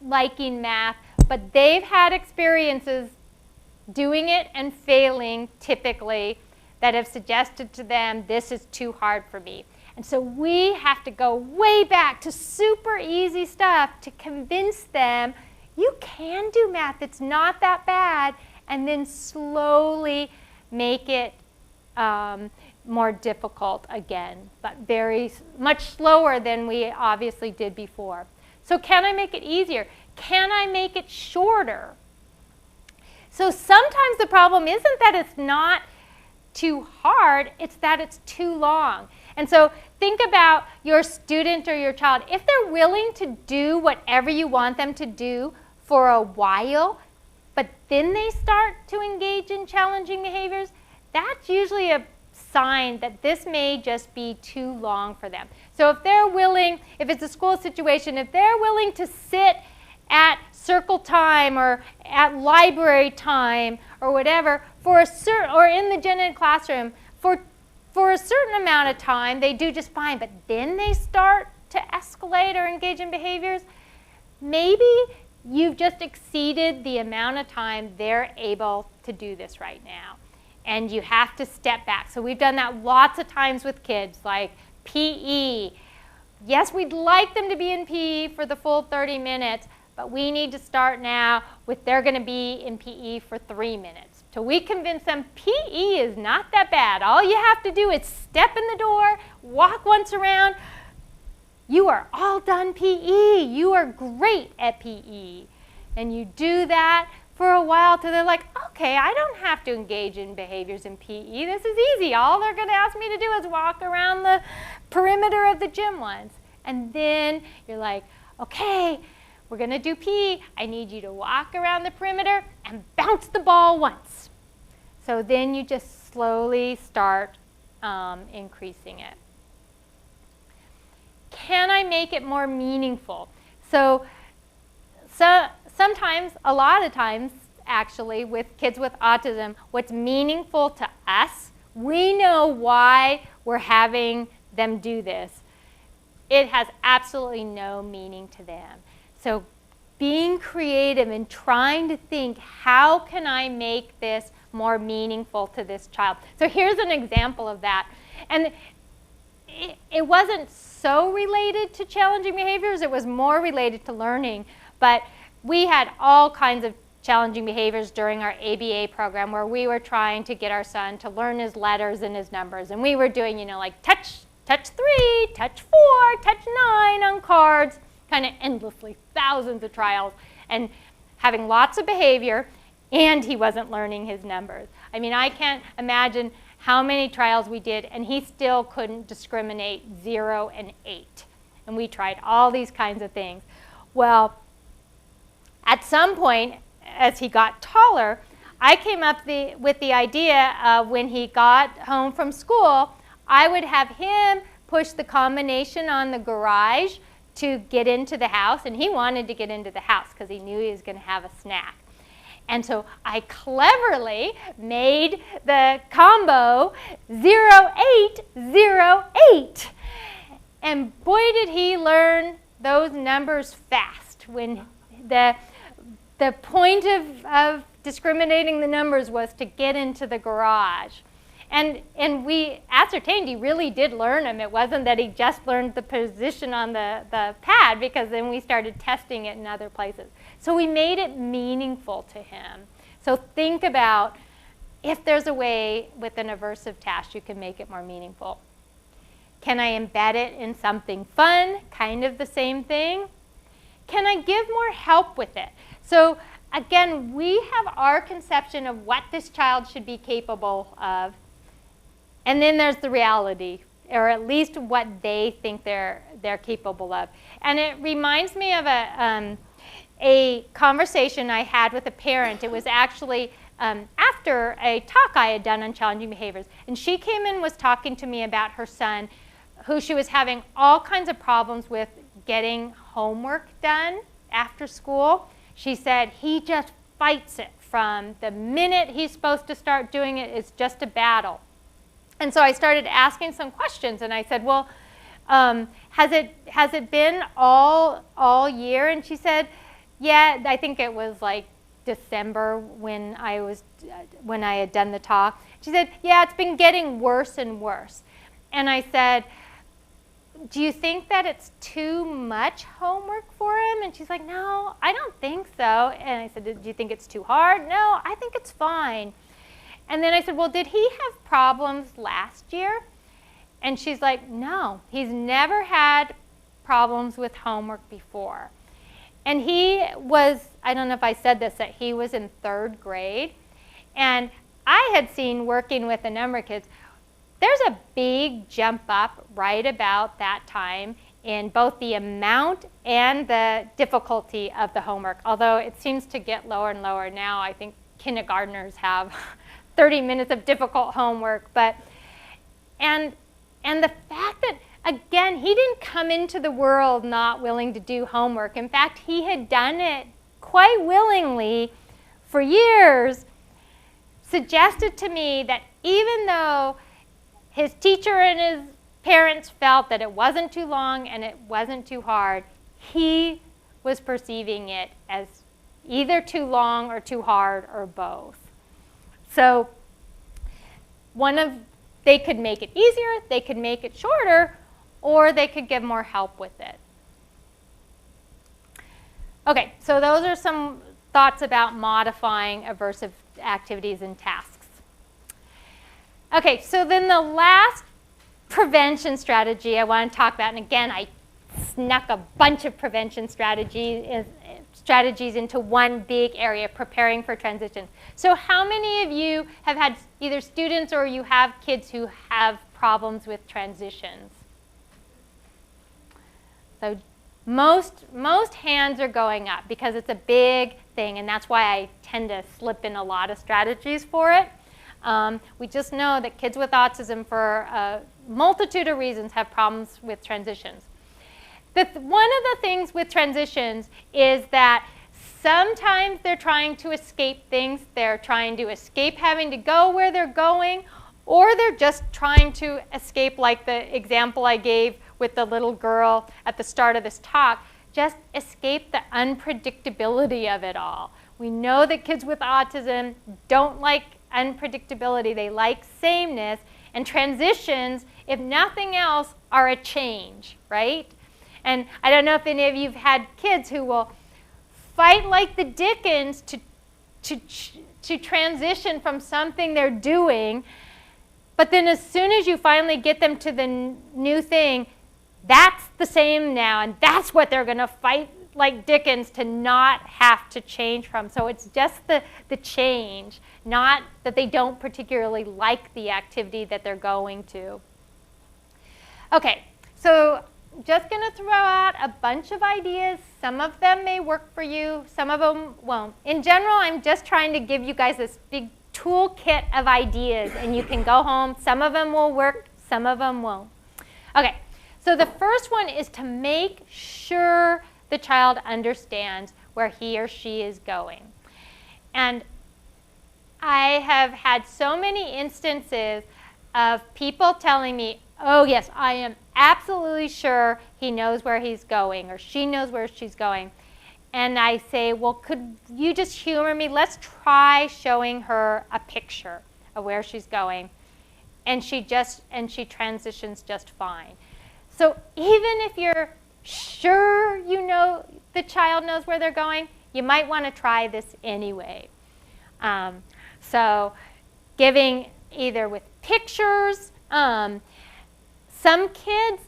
liking math, but they've had experiences doing it and failing typically that have suggested to them, this is too hard for me. And so we have to go way back to super easy stuff to convince them, you can do math, it's not that bad, and then slowly make it more difficult again, but very much slower than we obviously did before. So can I make it easier? Can I make it shorter? So sometimes the problem isn't that it's not too hard, it's that it's too long. And so think about your student or your child. If they're willing to do whatever you want them to do for a while, but then they start to engage in challenging behaviors, that's usually a sign that this may just be too long for them. So if they're willing, if it's a school situation, if they're willing to sit at circle time or at library time or whatever for a certain, or in the gen ed classroom for a certain amount of time, they do just fine, but then they start to escalate or engage in behaviors, maybe you've just exceeded the amount of time they're able to do this right now. And you have to step back. So we've done that lots of times with kids, like PE. Yes, we'd like them to be in PE for the full 30 minutes, but we need to start now with they're going to be in PE for 3 minutes. Till we convince them PE is not that bad. All you have to do is step in the door, walk once around. You are all done PE. You are great at PE. And you do that for a while till they're like, okay, I don't have to engage in behaviors in PE. This is easy. All they're going to ask me to do is walk around the perimeter of the gym once. And then you're like, okay, we're going to do PE. I need you to walk around the perimeter and bounce the ball once. So then you just slowly start increasing it. Can I make it more meaningful? So sometimes, a lot of times, actually, with kids with autism, what's meaningful to us, we know why we're having them do this. It has absolutely no meaning to them. So being creative and trying to think, how can I make this more meaningful to this child? So here's an example of that. And it wasn't so related to challenging behaviors, it was more related to learning. But we had all kinds of challenging behaviors during our ABA program where we were trying to get our son to learn his letters and his numbers. And we were doing, you know, like touch 3, touch 4, touch 9 on cards, kind of endlessly, thousands of trials, and having lots of behavior, and he wasn't learning his numbers. I mean, I can't imagine how many trials we did, and he still couldn't discriminate 0 and 8. And we tried all these kinds of things. Well, at some point, as he got taller, I came up with the idea of when he got home from school, I would have him push the combination on the garage to get into the house, and he wanted to get into the house because he knew he was going to have a snack. And so I cleverly made the combo 0808. And boy, did he learn those numbers fast. When the point of discriminating the numbers was to get into the garage. And we ascertained he really did learn them. It wasn't that he just learned the position on the pad, because then we started testing it in other places. So we made it meaningful to him. So think about if there's a way with an aversive task you can make it more meaningful. Can I embed it in something fun, kind of the same thing? Can I give more help with it? So again, we have our conception of what this child should be capable of, and then there's the reality, or at least what they think they're capable of. And it reminds me of a conversation I had with a parent. It was actually after a talk I had done on challenging behaviors. And she came in and was talking to me about her son, who she was having all kinds of problems with getting homework done after school. She said he just fights it from the minute he's supposed to start doing it. It's just a battle. And so I started asking some questions, and I said, well, has it been all year? And she said, yeah, I think it was like December when I had done the talk. She said, yeah, it's been getting worse and worse. And I said, do you think that it's too much homework for him? And she's like, no, I don't think so. And I said, do you think it's too hard? No, I think it's fine. And then I said, well, did he have problems last year? And she's like, no, he's never had problems with homework before. And he was, I don't know if I said this, that he was in 3rd grade. And I had seen, working with a number of kids, there's a big jump up right about that time in both the amount and the difficulty of the homework, although it seems to get lower and lower now. I think kindergartners have 30 minutes of difficult homework. And the fact that, again, he didn't come into the world not willing to do homework. In fact, he had done it quite willingly for years, suggested to me that even though his teacher and his parents felt that it wasn't too long and it wasn't too hard, he was perceiving it as either too long or too hard or both. So they could make it easier, they could make it shorter, or they could give more help with it. Okay, so those are some thoughts about modifying aversive activities and tasks. Okay, so then the last prevention strategy I want to talk about, and again, I snuck a bunch of prevention strategies into one big area, preparing for transition. So how many of you have had either students or you have kids who have problems with transitions? So most hands are going up because it's a big thing, and that's why I tend to slip in a lot of strategies for it. We just know that kids with autism, for a multitude of reasons, have problems with transitions. One of the things with transitions is that sometimes they're trying to escape things. They're trying to escape having to go where they're going, or they're just trying to escape, like the example I gave with the little girl at the start of this talk, just escape the unpredictability of it all. We know that kids with autism don't like unpredictability. They like sameness, and transitions, if nothing else, are a change, right? And I don't know if any of you have had kids who will fight like the dickens to transition from something they're doing, but then as soon as you finally get them to the new thing, that's the same now, and that's what they're going to fight like dickens to not have to change from. So it's just the change, not that they don't particularly like the activity that they're going to. Okay, so just going to throw out a bunch of ideas. Some of them may work for you, some of them won't. In general, I'm just trying to give you guys this big toolkit of ideas, and you can go home. Some of them will work, some of them won't. Okay, so the first one is to make sure the child understands where he or she is going. And I have had so many instances of people telling me, oh yes, I am absolutely sure he knows where he's going or she knows where she's going. And I say, well, could you just humor me? Let's try showing her a picture of where she's going. And she transitions just fine. So even if you're sure you know the child knows where they're going, you might want to try this anyway. So giving either with pictures, some kids,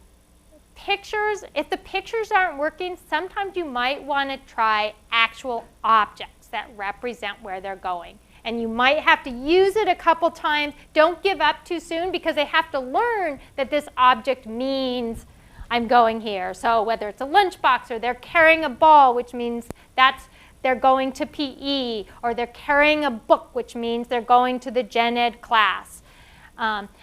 pictures, if the pictures aren't working, sometimes you might want to try actual objects that represent where they're going. And you might have to use it a couple times. Don't give up too soon, because they have to learn that this object means I'm going here. So whether it's a lunchbox or they're carrying a ball, which means they're going to PE, or they're carrying a book, which means they're going to the gen ed class.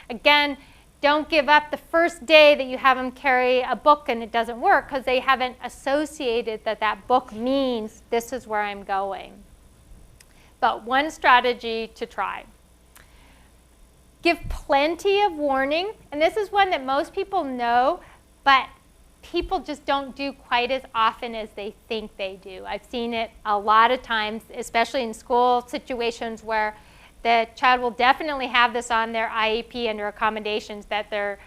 Again, don't give up the first day that you have them carry a book and it doesn't work, because they haven't associated that that book means this is where I'm going. But one strategy to try. Give plenty of warning, and this is one that most people know, but people just don't do quite as often as they think they do. I've seen it a lot of times, especially in school situations where the child will definitely have this on their IEP under accommodations that they're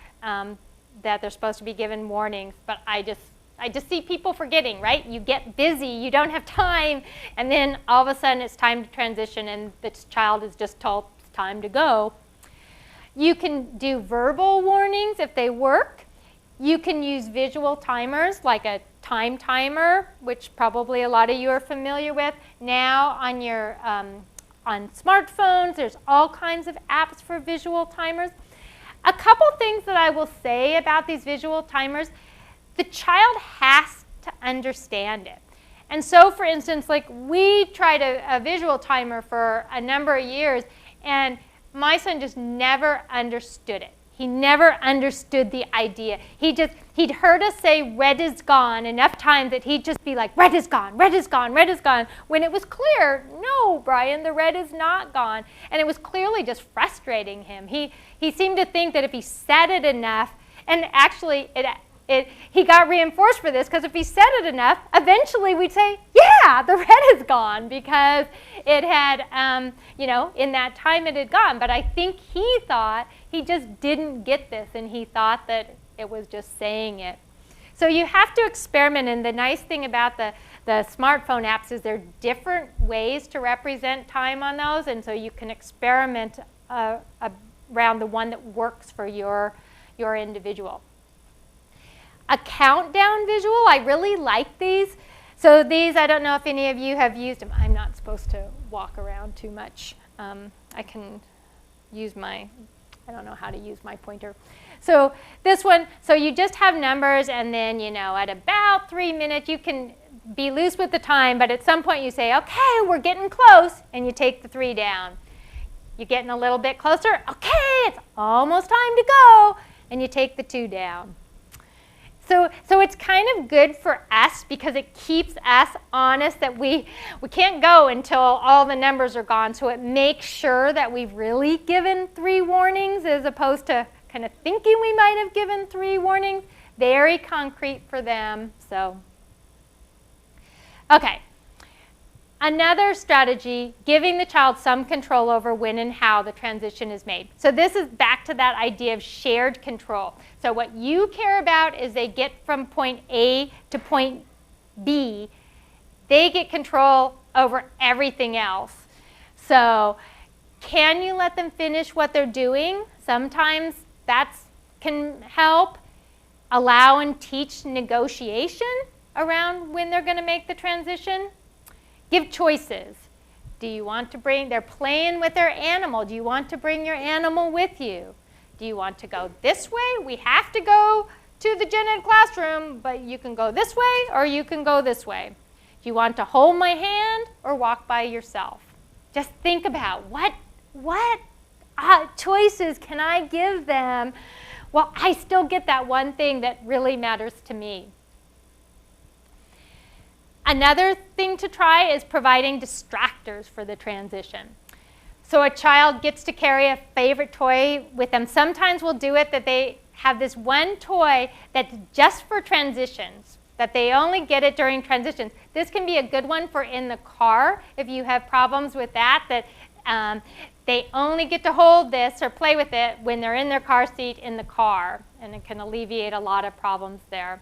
supposed to be given warnings, but I just see people forgetting, right? You get busy, you don't have time, and then all of a sudden it's time to transition and this child is just told it's time to go. You can do verbal warnings if they work. You can use visual timers like a time timer, which probably a lot of you are familiar with. Now on your on smartphones, there's all kinds of apps for visual timers. A couple things that I will say about these visual timers: the child has to understand it. And so, for instance, like we tried a visual timer for a number of years, and my son just never understood it. He never understood the idea. He'd heard us say red is gone enough times that he'd just be like, red is gone, red is gone, red is gone, when it was clear, no, Brian, the red is not gone. And it was clearly just frustrating him. He seemed to think that if he said it enough, and actually he got reinforced for this, because if he said it enough, eventually we'd say, yeah, the red is gone, because it had, in that time it had gone. But I think he thought he just didn't get this, and he thought that it was just saying it. So you have to experiment, and the nice thing about the smartphone apps is there are different ways to represent time on those, and so you can experiment around the one that works for your individual. A countdown visual, I really like these. So these, I don't know if any of you have used them. I'm not supposed to walk around too much. I can use I don't know how to use my pointer. So this one, so you just have numbers, and then, at about 3 minutes, you can be loose with the time, but at some point you say, okay, we're getting close, and you take the 3 down. You're getting a little bit closer. Okay, it's almost time to go, and you take the 2 down. So it's kind of good for us because it keeps us honest that we can't go until all the numbers are gone. So it makes sure that we've really given 3 warnings as opposed to kind of thinking we might have given 3 warnings. Very concrete for them. So, okay. Another strategy, giving the child some control over when and how the transition is made. So this is back to that idea of shared control. So what you care about is they get from point A to point B. They get control over everything else. So can you let them finish what they're doing? Sometimes that can help. Allow and teach negotiation around when they're going to make the transition. Give choices. Do you want to they're playing with their animal. Do you want to bring your animal with you? Do you want to go this way? We have to go to the gen ed classroom, but you can go this way or you can go this way. Do you want to hold my hand or walk by yourself? Just think about what choices can I give them? Well, I still get that one thing that really matters to me. Another thing to try is providing distractors for the transition. So a child gets to carry a favorite toy with them. Sometimes we'll do it that they have this one toy that's just for transitions, that they only get it during transitions. This can be a good one for in the car if you have problems with that they only get to hold this or play with it when they're in their car seat in the car, and it can alleviate a lot of problems there.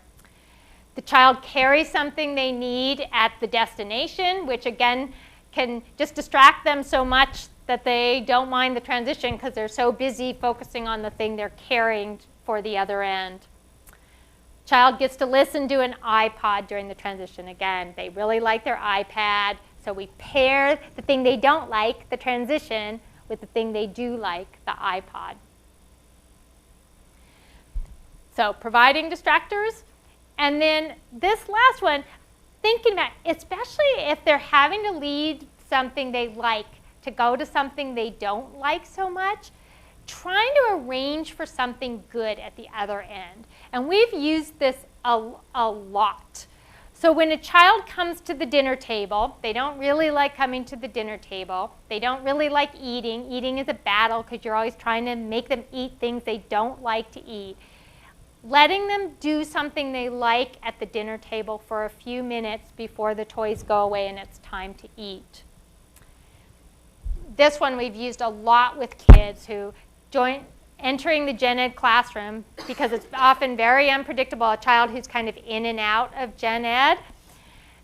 The child carries something they need at the destination, which again can just distract them so much that they don't mind the transition because they're so busy focusing on the thing they're carrying for the other end. Child gets to listen to an iPod during the transition. Again, they really like their iPad, so we pair the thing they don't like, the transition, with the thing they do like, the iPod. So providing distractors. And then this last one, thinking about, especially if they're having to lead something they like to go to something they don't like so much, trying to arrange for something good at the other end. And we've used this a lot. So when a child comes to the dinner table, they don't really like coming to the dinner table. They don't really like eating. Eating is a battle because you're always trying to make them eat things they don't like to eat. letting them do something they like at the dinner table for a few minutes before the toys go away and it's time to eat. This one we've used a lot with kids who entering the gen ed classroom, because it's often very unpredictable, a child who's kind of in and out of gen ed.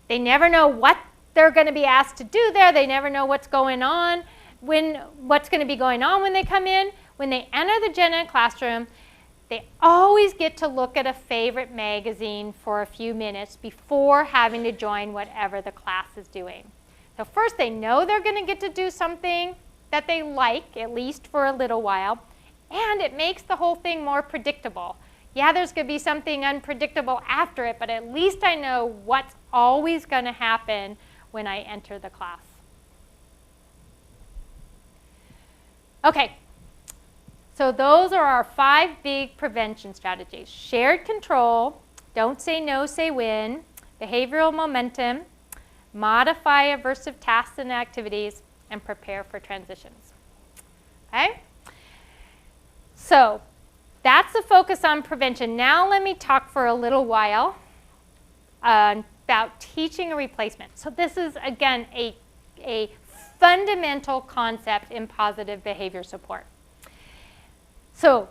They never know what they're going to be asked to do there. They never know what's going on, what's going to be going on when they come in. When they enter the gen ed classroom, they always get to look at a favorite magazine for a few minutes before having to join whatever the class is doing. So first, they know they're going to get to do something that they like, at least for a little while, and it makes the whole thing more predictable. Yeah, there's going to be something unpredictable after it, but at least I know what's always going to happen when I enter the class. Okay, so those are our 5 big prevention strategies. Shared control, don't say no, say when, behavioral momentum, modify aversive tasks and activities, and prepare for transitions. Okay? So that's the focus on prevention. Now let me talk for a little while about teaching a replacement. So this is, again, a fundamental concept in positive behavior support. So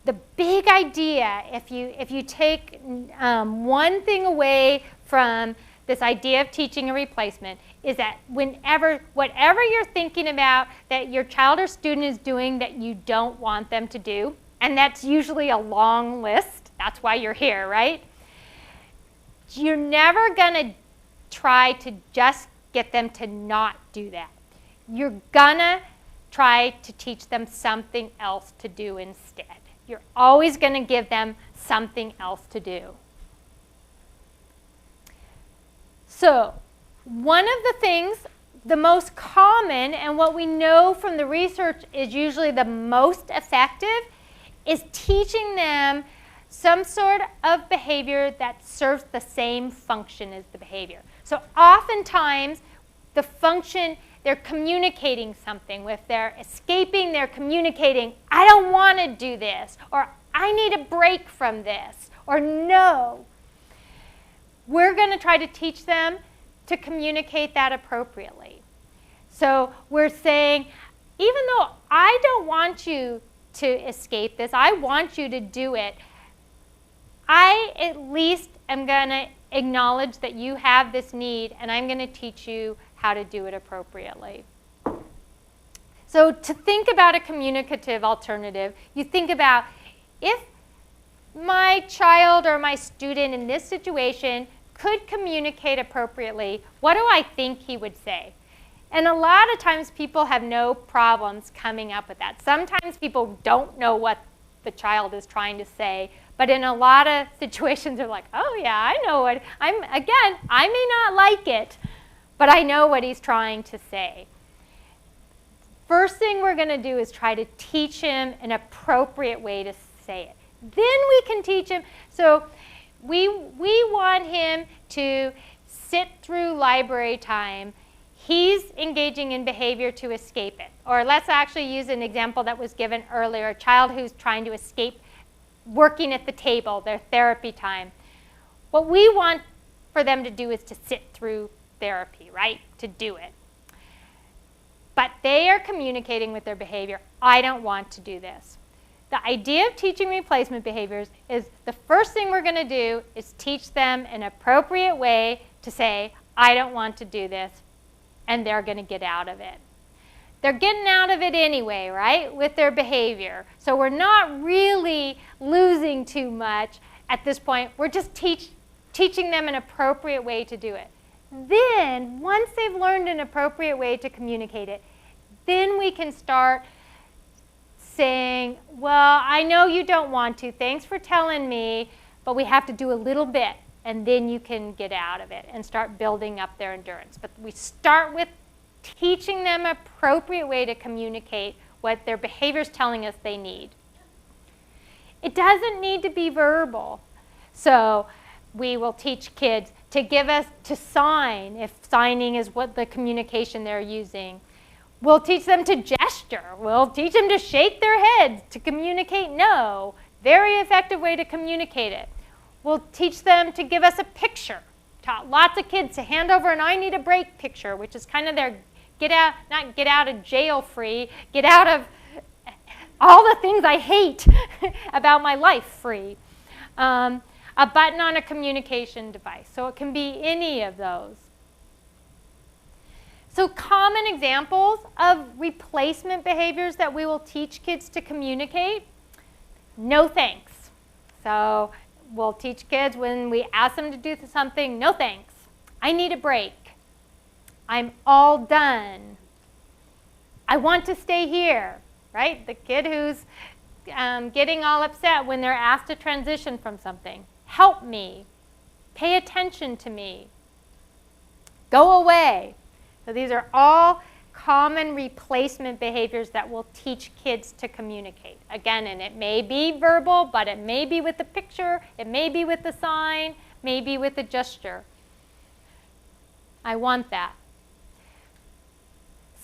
the big idea, if you take one thing away from this idea of teaching a replacement, is that whatever you're thinking about that your child or student is doing that you don't want them to do, and that's usually a long list, that's why you're here, right? You're never going to try to just get them to not do that. You're going to try to teach them something else to do instead. You're always going to give them something else to do. So one of the things, the most common, and what we know from the research is usually the most effective, is teaching them some sort of behavior that serves the same function as the behavior. So oftentimes, the function, they're communicating something. If they're escaping, they're communicating, I don't want to do this, or I need a break from this, or no. We're going to try to teach them to communicate that appropriately. So we're saying, even though I don't want you to escape this, I want you to do it, I at least am going to acknowledge that you have this need, and I'm going to teach you how to do it appropriately. So to think about a communicative alternative, you think about, if my child or my student in this situation could communicate appropriately, what do I think he would say? And a lot of times people have no problems coming up with that. Sometimes people don't know what the child is trying to say, but in a lot of situations they're like, oh yeah, I know what, again, I may not like it, but I know what he's trying to say. First thing we're going to do is try to teach him an appropriate way to say it. Then we can teach him, so we want him to sit through library time. He's engaging in behavior to escape it. Or let's actually use an example that was given earlier, a child who's trying to escape working at the table, their therapy time. What we want for them to do is to sit through therapy, right? To do it. But they are communicating with their behavior, I don't want to do this. The idea of teaching replacement behaviors is the first thing we're going to do is teach them an appropriate way to say, I don't want to do this, and they're going to get out of it. They're getting out of it anyway, right, with their behavior. So we're not really losing too much at this point. We're just teaching them an appropriate way to do it. Then, once they've learned an appropriate way to communicate it, then we can start saying, well, I know you don't want to. Thanks for telling me, but we have to do a little bit, and then you can get out of it and start building up their endurance. But we start with teaching them an appropriate way to communicate what their behavior is telling us they need. It doesn't need to be verbal. So we will teach kids to sign, if signing is what the communication they're using. We'll teach them to gesture. We'll teach them to shake their heads to communicate no, Very effective way to communicate it. We'll teach them to give us a picture. Taught lots of kids to hand over an I need a break picture, which is kind of their not get out of jail free, get out of all the things I hate about my life free. A button on a communication device. So it can be any of those. So common examples of replacement behaviors that we will teach kids to communicate. No thanks. So we'll teach kids when we ask them to do something, no thanks. I need a break. I'm all done. I want to stay here, right? The kid who's getting all upset when they're asked to transition from something. Help me. Pay attention to me. Go away. So these are all common replacement behaviors that will teach kids to communicate. Again, and it may be verbal, but it may be with a picture, it may be with a sign, maybe with a gesture. I want that.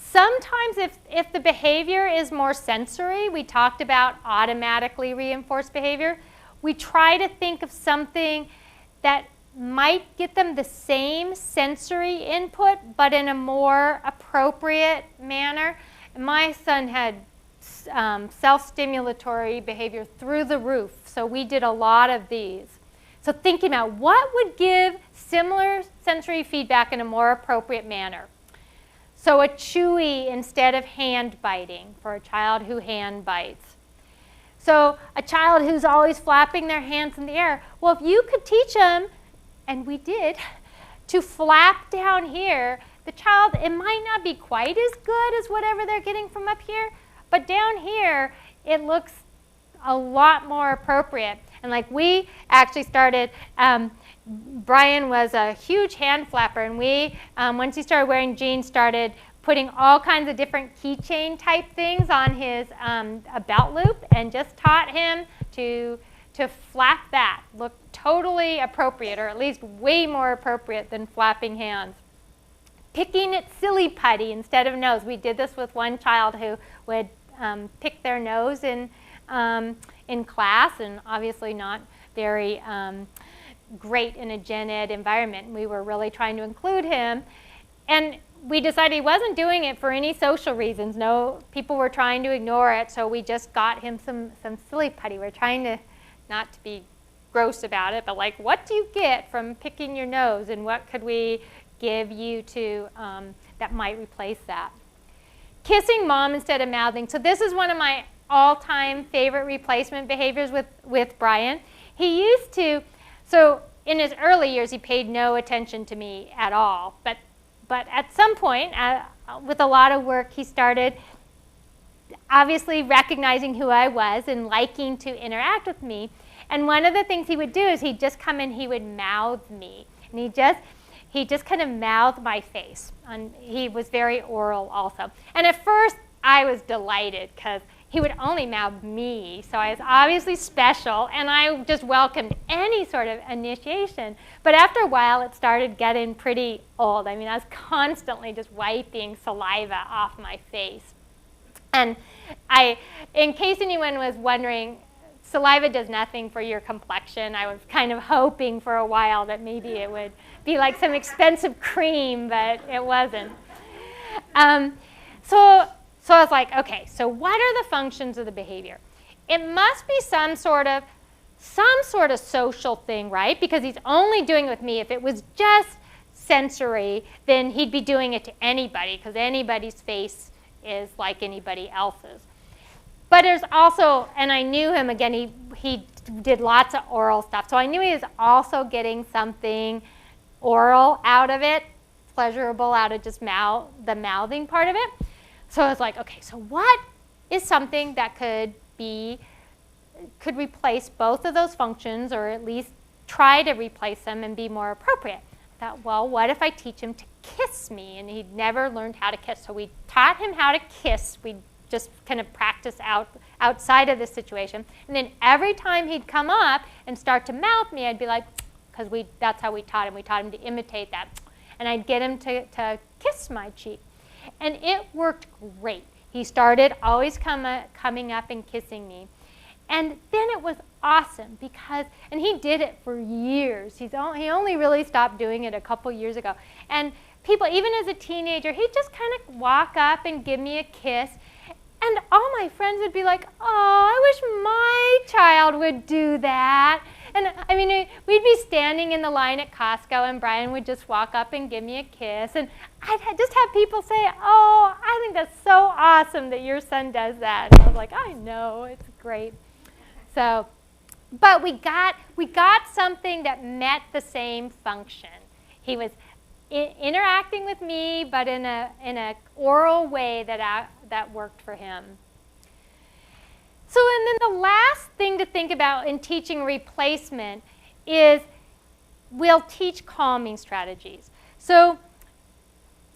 Sometimes if the behavior is more sensory, we talked about automatically reinforced behavior, we try to think of something that might get them the same sensory input, but in a more appropriate manner. My son had self-stimulatory behavior through the roof, so we did a lot of these. So thinking about what would give similar sensory feedback in a more appropriate manner. So a chewy instead of hand biting for a child who hand bites. So a child who's always flapping their hands in the air. Well, if you could teach them, and we did, to flap down here, the child, it might not be quite as good as whatever they're getting from up here, but down here, it looks a lot more appropriate. And like we actually started, Brian was a huge hand flapper, and we, once he started wearing jeans, started putting all kinds of different keychain type things on his a belt loop, and just taught him to flap that. Looked totally appropriate, or at least way more appropriate than flapping hands. Picking its silly putty instead of nose. We did this with one child who would pick their nose in class, and obviously not very great in a gen ed environment. We were really trying to include him, and we decided he wasn't doing it for any social reasons. No, people were trying to ignore it, so we just got him some silly putty. We're trying to, not to be gross about it, but like, what do you get from picking your nose, and what could we give you to that might replace that? Kissing mom instead of mouthing. So this is one of my all-time favorite replacement behaviors with Brian. He used to, so in his early years, he paid no attention to me at all. But at some point, with a lot of work, he started obviously recognizing who I was and liking to interact with me. And one of the things he would do is he'd just come in, he would mouth me. And he just kind of mouthed my face. And he was very oral also. And at first, I was delighted because he would only mouth me. So I was obviously special, and I just welcomed any sort of initiation. But after a while, it started getting pretty old. I mean, I was constantly just wiping saliva off my face. And in case anyone was wondering, saliva does nothing for your complexion. I was kind of hoping for a while that maybe it would be like some expensive cream, but it wasn't. So I was like, okay, so what are the functions of the behavior? It must be some sort of social thing, right? Because he's only doing it with me. If it was just sensory, then he'd be doing it to anybody, because anybody's face is like anybody else's. But there's also, and I knew him, again, he did lots of oral stuff. So I knew he was also getting something oral out of it, pleasurable out of just the mouthing part of it. So I was like, okay, so what is something that could replace both of those functions, or at least try to replace them and be more appropriate? I thought, well, what if I teach him to kiss me? And he'd never learned how to kiss. So we taught him how to kiss. We just kind of practice outside of this situation. And then every time he'd come up and start to mouth me, I'd be like, because that's how we taught him. We taught him to imitate that. And I'd get him to kiss my cheek. And it worked great. He started always coming up and kissing me. And then it was awesome because, and he did it for years. He only really stopped doing it a couple years ago. And people, even as a teenager, he'd just kind of walk up and give me a kiss. And all my friends would be like, oh, I wish my child would do that. And I mean, we'd be standing in the line at Costco and Brian would just walk up and give me a kiss. And I'd just have people say, oh, I think that's so awesome that your son does that. And I was like, I know, it's great. So, but we got something that met the same function. He was interacting with me, but in a oral way that worked for him. So, and then the last thing to think about in teaching replacement is we'll teach calming strategies. So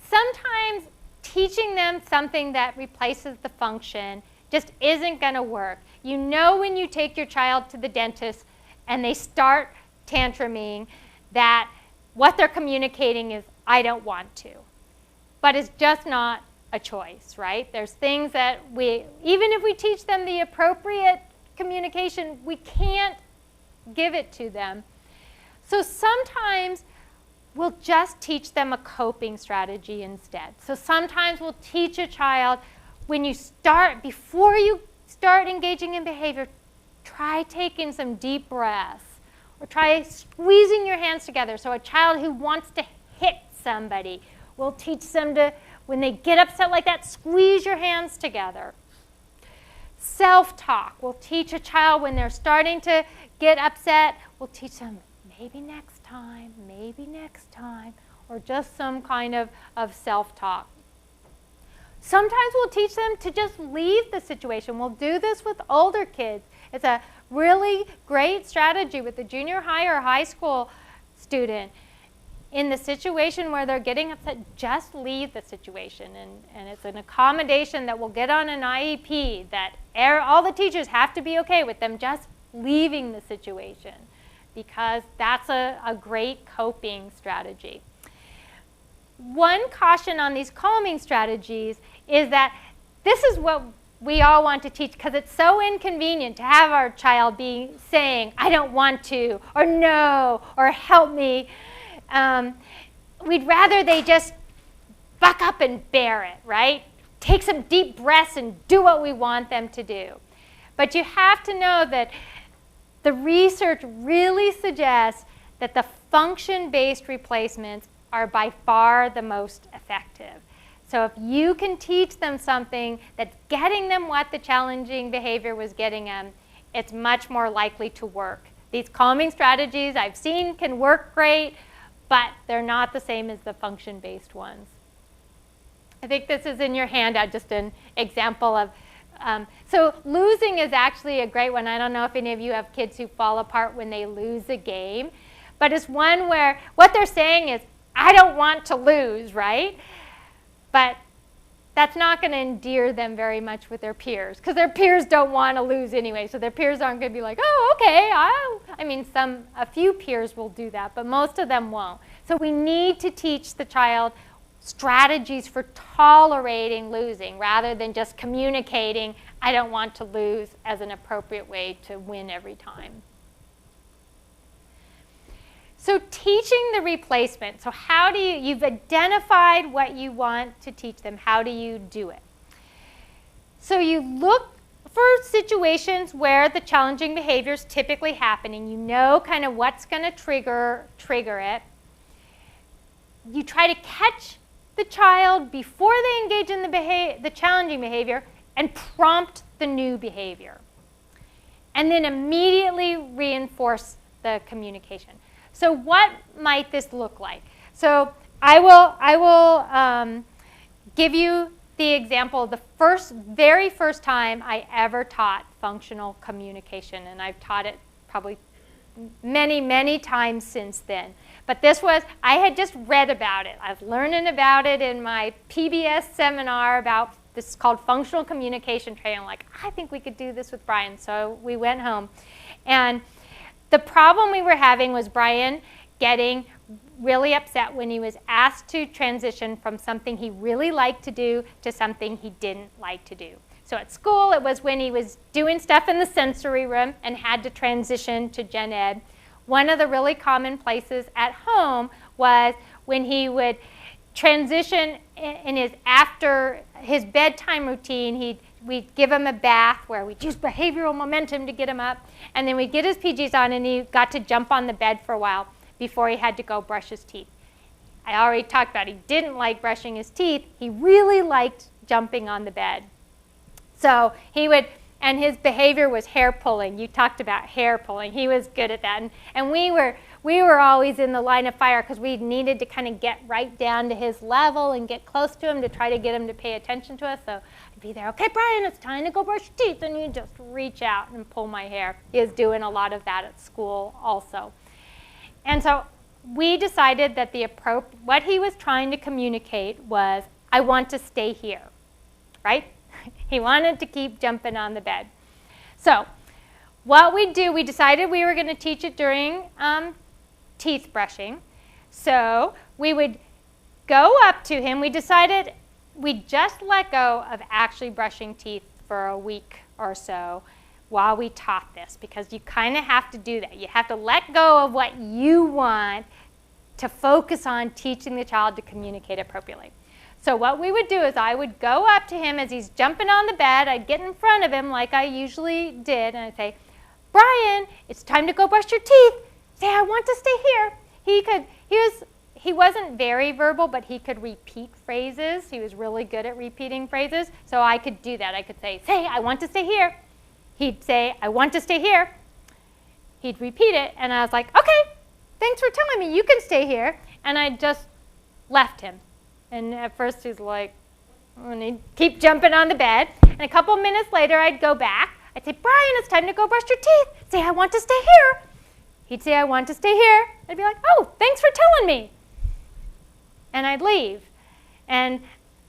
sometimes teaching them something that replaces the function just isn't going to work. You know when you take your child to the dentist and they start tantruming that what they're communicating is, I don't want to. But it's just not a choice, right? There's things that even if we teach them the appropriate communication, we can't give it to them. So sometimes we'll just teach them a coping strategy instead. So sometimes we'll teach a child, before you start engaging in behavior, try taking some deep breaths, or try squeezing your hands together. So a child who wants to hit somebody, we'll teach them to, when they get upset like that, squeeze your hands together. Self-talk. We'll teach a child when they're starting to get upset, we'll teach them maybe next time, or just some kind of self-talk. Sometimes we'll teach them to just leave the situation. We'll do this with older kids. It's a really great strategy with a junior high or high school student. In the situation where they're getting upset, just leave the situation. And it's an accommodation that will get on an IEP that all the teachers have to be okay with them just leaving the situation, because that's a great coping strategy. One caution on these calming strategies is that this is what we all want to teach, because it's so inconvenient to have our child be saying, I don't want to, or no, or help me. We'd rather they just buck up and bear it, right? Take some deep breaths and do what we want them to do. But you have to know that the research really suggests that the function-based replacements are by far the most effective. So if you can teach them something that's getting them what the challenging behavior was getting them, it's much more likely to work. These calming strategies I've seen can work great, but they're not the same as the function-based ones. I think this is in your handout, just an example of, so losing is actually a great one. I don't know if any of you have kids who fall apart when they lose a game, but it's one where what they're saying is, I don't want to lose, right? But that's not going to endear them very much with their peers, because their peers don't want to lose anyway, so their peers aren't going to be like, oh, okay, I mean, a few peers will do that, but most of them won't. So we need to teach the child strategies for tolerating losing rather than just communicating, I don't want to lose, as an appropriate way to win every time. So teaching the replacement, so how do you've identified what you want to teach them, how do you do it? So you look for situations where the challenging behavior is typically happening. You know kind of what's going to trigger it. You try to catch the child before they engage in the challenging behavior and prompt the new behavior. And then immediately reinforce the communication. So what might this look like? So I will give you the example of the very first time I ever taught functional communication, and I've taught it probably many, many times since then. But I had just read about it. I was learning about it in my PBS seminar about this is called functional communication training. I'm like, I think we could do this with Brian. So we went home. And the problem we were having was Brian getting really upset when he was asked to transition from something he really liked to do to something he didn't like to do. So at school, it was when he was doing stuff in the sensory room and had to transition to gen ed. One of the really common places at home was when he would transition in his after his bedtime routine. We'd give him a bath where we'd use behavioral momentum to get him up, and then we'd get his PJs on, and he got to jump on the bed for a while before he had to go brush his teeth. I already talked about he didn't like brushing his teeth. He really liked jumping on the bed. So he would, and his behavior was hair pulling. You talked about hair pulling. He was good at that. And we were always in the line of fire because we needed to kind of get right down to his level and get close to him to try to get him to pay attention to us. So I'd be there, okay, Brian, it's time to go brush your teeth. And he'd just reach out and pull my hair. He was doing a lot of that at school also. And so we decided that what he was trying to communicate was, I want to stay here, right? He wanted to keep jumping on the bed. So what we decided we were going to teach it during teeth brushing. So we would go up to him. We decided we'd just let go of actually brushing teeth for a week or so while we taught this, because you kind of have to do that. You have to let go of what you want to focus on teaching the child to communicate appropriately. So what we would do is I would go up to him as he's jumping on the bed. I'd get in front of him like I usually did, and I'd say, Brian, it's time to go brush your teeth. Say, I want to stay here. He wasn't very verbal, but he could repeat phrases. He was really good at repeating phrases, so I could do that. I could say, I want to stay here. He'd say, I want to stay here. He'd repeat it, and I was like, okay, thanks for telling me you can stay here. And I just left him. And at first he's like, and he'd keep jumping on the bed. And a couple minutes later, I'd go back. I'd say, Brian, it's time to go brush your teeth. Say, I want to stay here. He'd say, I want to stay here. I'd be like, oh, thanks for telling me. And I'd leave. And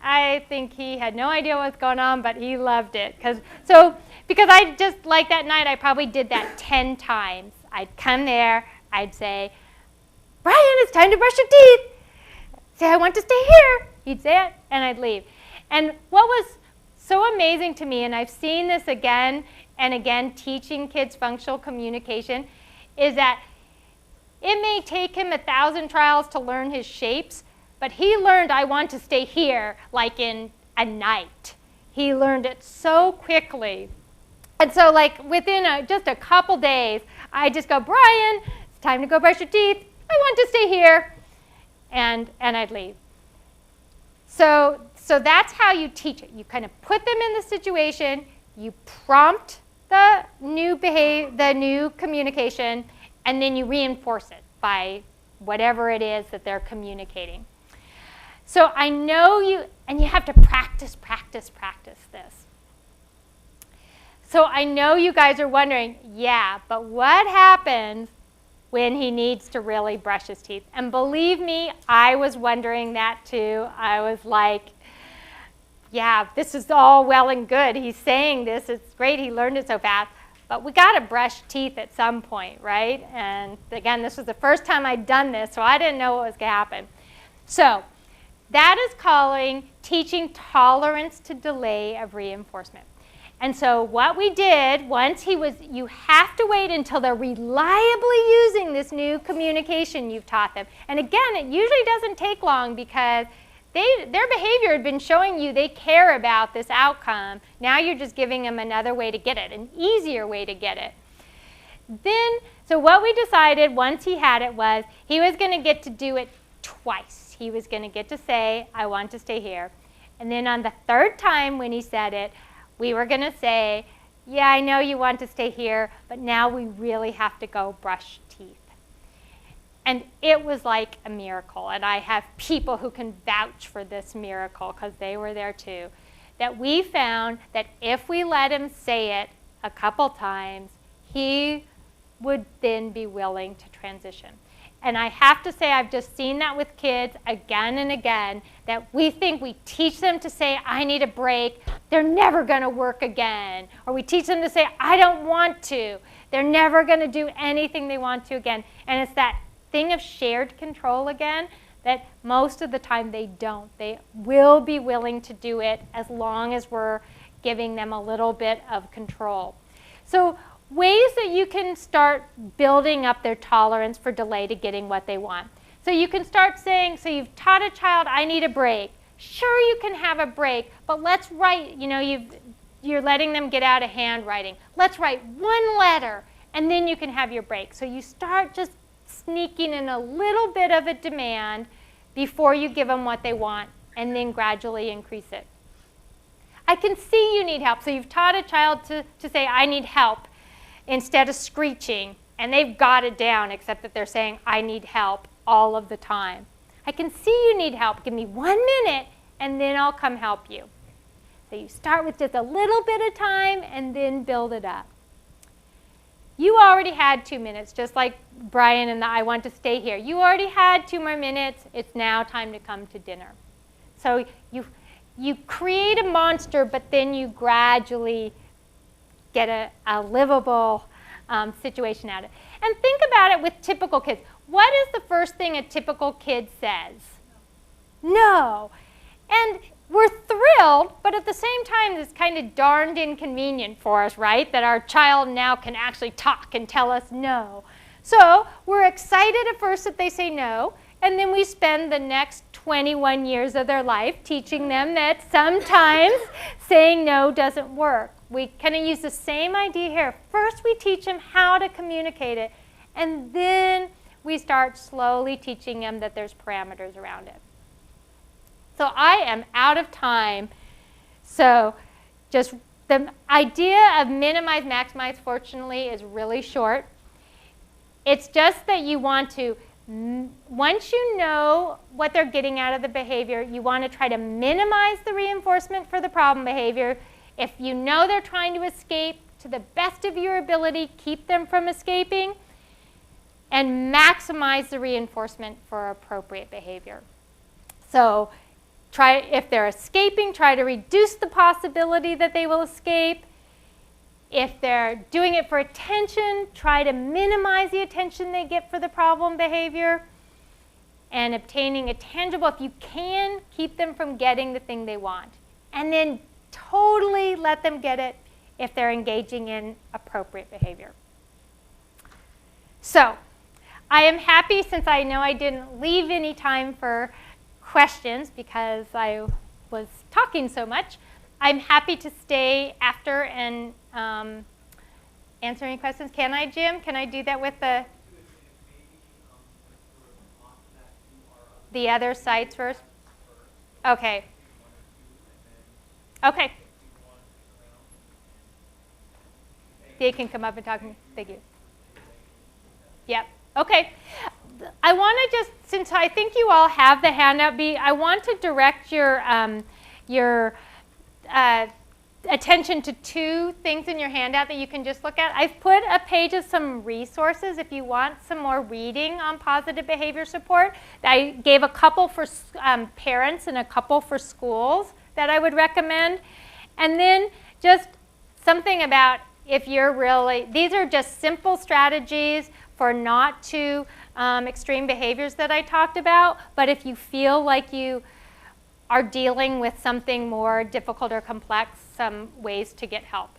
I think he had no idea what was going on, but he loved it. Because I just, like that night, I probably did that 10 times. I'd come there. I'd say, Brian, it's time to brush your teeth. Say, I want to stay here. He'd say it, and I'd leave. And what was so amazing to me, and I've seen this again and again teaching kids functional communication, is that it may take him 1,000 trials to learn his shapes, but he learned I want to stay here like in a night. He learned it so quickly. And so like within just a couple days, I just go, Brian, it's time to go brush your teeth. I want to stay here. And I'd leave. So that's how you teach it. You kind of put them in the situation, you prompt the new communication, and then you reinforce it by whatever it is that they're communicating. So I know you have to practice this. So I know you guys are wondering, yeah, but what happens when he needs to really brush his teeth? And believe me, I was wondering that too. I was like, yeah, this is all well and good. He's saying this. It's great he learned it so fast. But we got to brush teeth at some point, right? And again, this was the first time I'd done this, so I didn't know what was going to happen. So that is teaching tolerance to delay of reinforcement. And so what we did, you have to wait until they're reliably using this new communication you've taught them. And again, it usually doesn't take long because their behavior had been showing you they care about this outcome. Now you're just giving them another way to get it, an easier way to get it. So what we decided once he had it was he was going to get to do it twice. He was going to get to say, I want to stay here. And then on the third time when he said it, we were going to say, yeah, I know you want to stay here, but now we really have to go brush teeth. And it was like a miracle. And I have people who can vouch for this miracle because they were there too. That we found that if we let him say it a couple times, he would then be willing to transition. And I have to say, I've just seen that with kids again and again, that we think we teach them to say, I need a break, they're never going to work again. Or we teach them to say, I don't want to. They're never going to do anything they want to again. And it's that thing of shared control again, that most of the time they don't. They will be willing to do it as long as we're giving them a little bit of control. So ways that you can start building up their tolerance for delay to getting what they want. So you can start saying, so you've taught a child, I need a break. Sure, you can have a break, but let's write, you're letting them get out of handwriting. Let's write one letter, and then you can have your break. So you start just sneaking in a little bit of a demand before you give them what they want, and then gradually increase it. I can see you need help. So you've taught a child to say, I need help, instead of screeching, and they've got it down, except that they're saying, I need help all of the time. I can see you need help. Give me 1 minute, and then I'll come help you. So you start with just a little bit of time, and then build it up. You already had 2 minutes, just like Brian and the I want to stay here. You already had 2 more minutes. It's now time to come to dinner. So you create a monster, but then you gradually get a livable situation out of it. And think about it with typical kids. What is the first thing a typical kid says? No. And we're thrilled, but at the same time, it's kind of darned inconvenient for us, right? That our child now can actually talk and tell us no. So we're excited at first that they say no, and then we spend the next 21 years of their life teaching them that sometimes saying no doesn't work. We kind of use the same idea here. First, we teach them how to communicate it, and then we start slowly teaching them that there's parameters around it. So I am out of time. So just the idea of minimize, maximize, fortunately, is really short. It's just that you want to, once you know what they're getting out of the behavior, you want to try to minimize the reinforcement for the problem behavior. If you know they're trying to escape, to the best of your ability, keep them from escaping, and maximize the reinforcement for appropriate behavior. So if they're escaping, try to reduce the possibility that they will escape. If they're doing it for attention, try to minimize the attention they get for the problem behavior. And obtaining a tangible, if you can, keep them from getting the thing they want. And then totally let them get it if they're engaging in appropriate behavior. So I am happy, since I know I didn't leave any time for questions because I was talking so much, I'm happy to stay after and answer any questions. Can I, Jim? Can I do that with the other sites first? Okay. Okay. They can come up and talk to me. Thank you. Yep. Okay. I want to just, since I think you all have the handout, I want to direct your attention to 2 things in your handout that you can just look at. I've put a page of some resources if you want some more reading on positive behavior support. I gave a couple for parents and a couple for schools that I would recommend. And then just something about if you're really, these are just simple strategies for not too extreme behaviors that I talked about, but if you feel like you are dealing with something more difficult or complex, some ways to get help.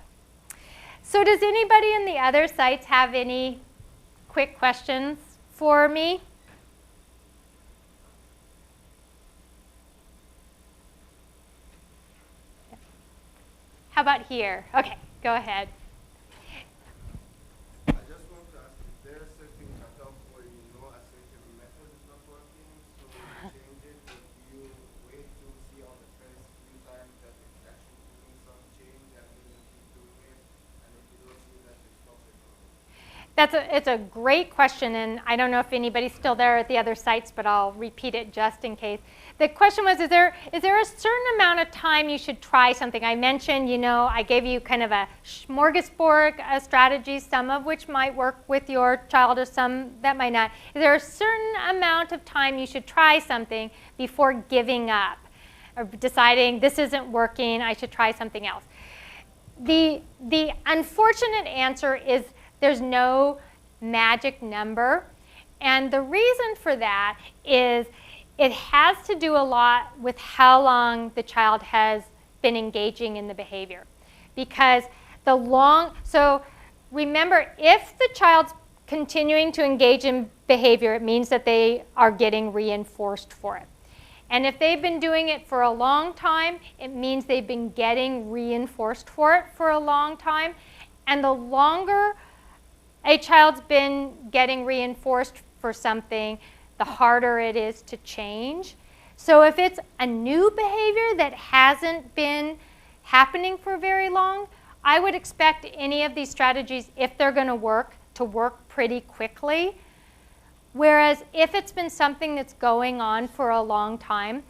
So does anybody in the other sites have any quick questions for me? How about here? Okay, go ahead. I just want to ask, is there a certain cutoff where you know a certain method is not working, so you change it, or do you wait to see on the first few times that it's actually doing some change and then you keep doing it, and if you don't see that, you stop it? It's a great question, and I don't know if anybody's still there at the other sites, but I'll repeat it just in case. The question was, is there a certain amount of time you should try something? I mentioned, I gave you kind of a smorgasbord of strategies, some of which might work with your child or some that might not. Is there a certain amount of time you should try something before giving up or deciding this isn't working, I should try something else? The unfortunate answer is there's no magic number. And the reason for that is it has to do a lot with how long the child has been engaging in the behavior. because so remember, if the child's continuing to engage in behavior, it means that they are getting reinforced for it. And if they've been doing it for a long time, it means they've been getting reinforced for it for a long time. And the longer a child's been getting reinforced for something, the harder it is to change. So if it's a new behavior that hasn't been happening for very long, I would expect any of these strategies, if they're going to work pretty quickly. Whereas if it's been something that's going on for a long time,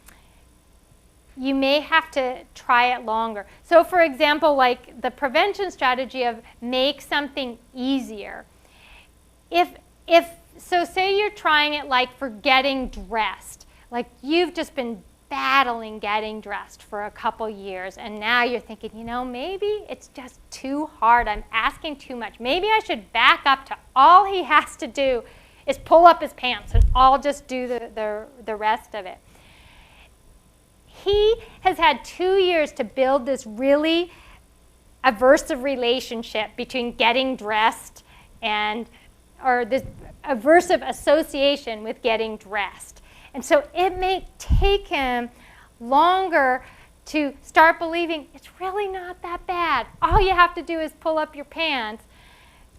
you may have to try it longer. So for example, like the prevention strategy of make something easier. So say you're trying it like for getting dressed. Like you've just been battling getting dressed for a couple years, and now you're thinking, maybe it's just too hard. I'm asking too much. Maybe I should back up to all he has to do is pull up his pants and I'll just do the rest of it. He has had 2 years to build this really aversive relationship between getting dressed or this aversive association with getting dressed. And so it may take him longer to start believing it's really not that bad. All you have to do is pull up your pants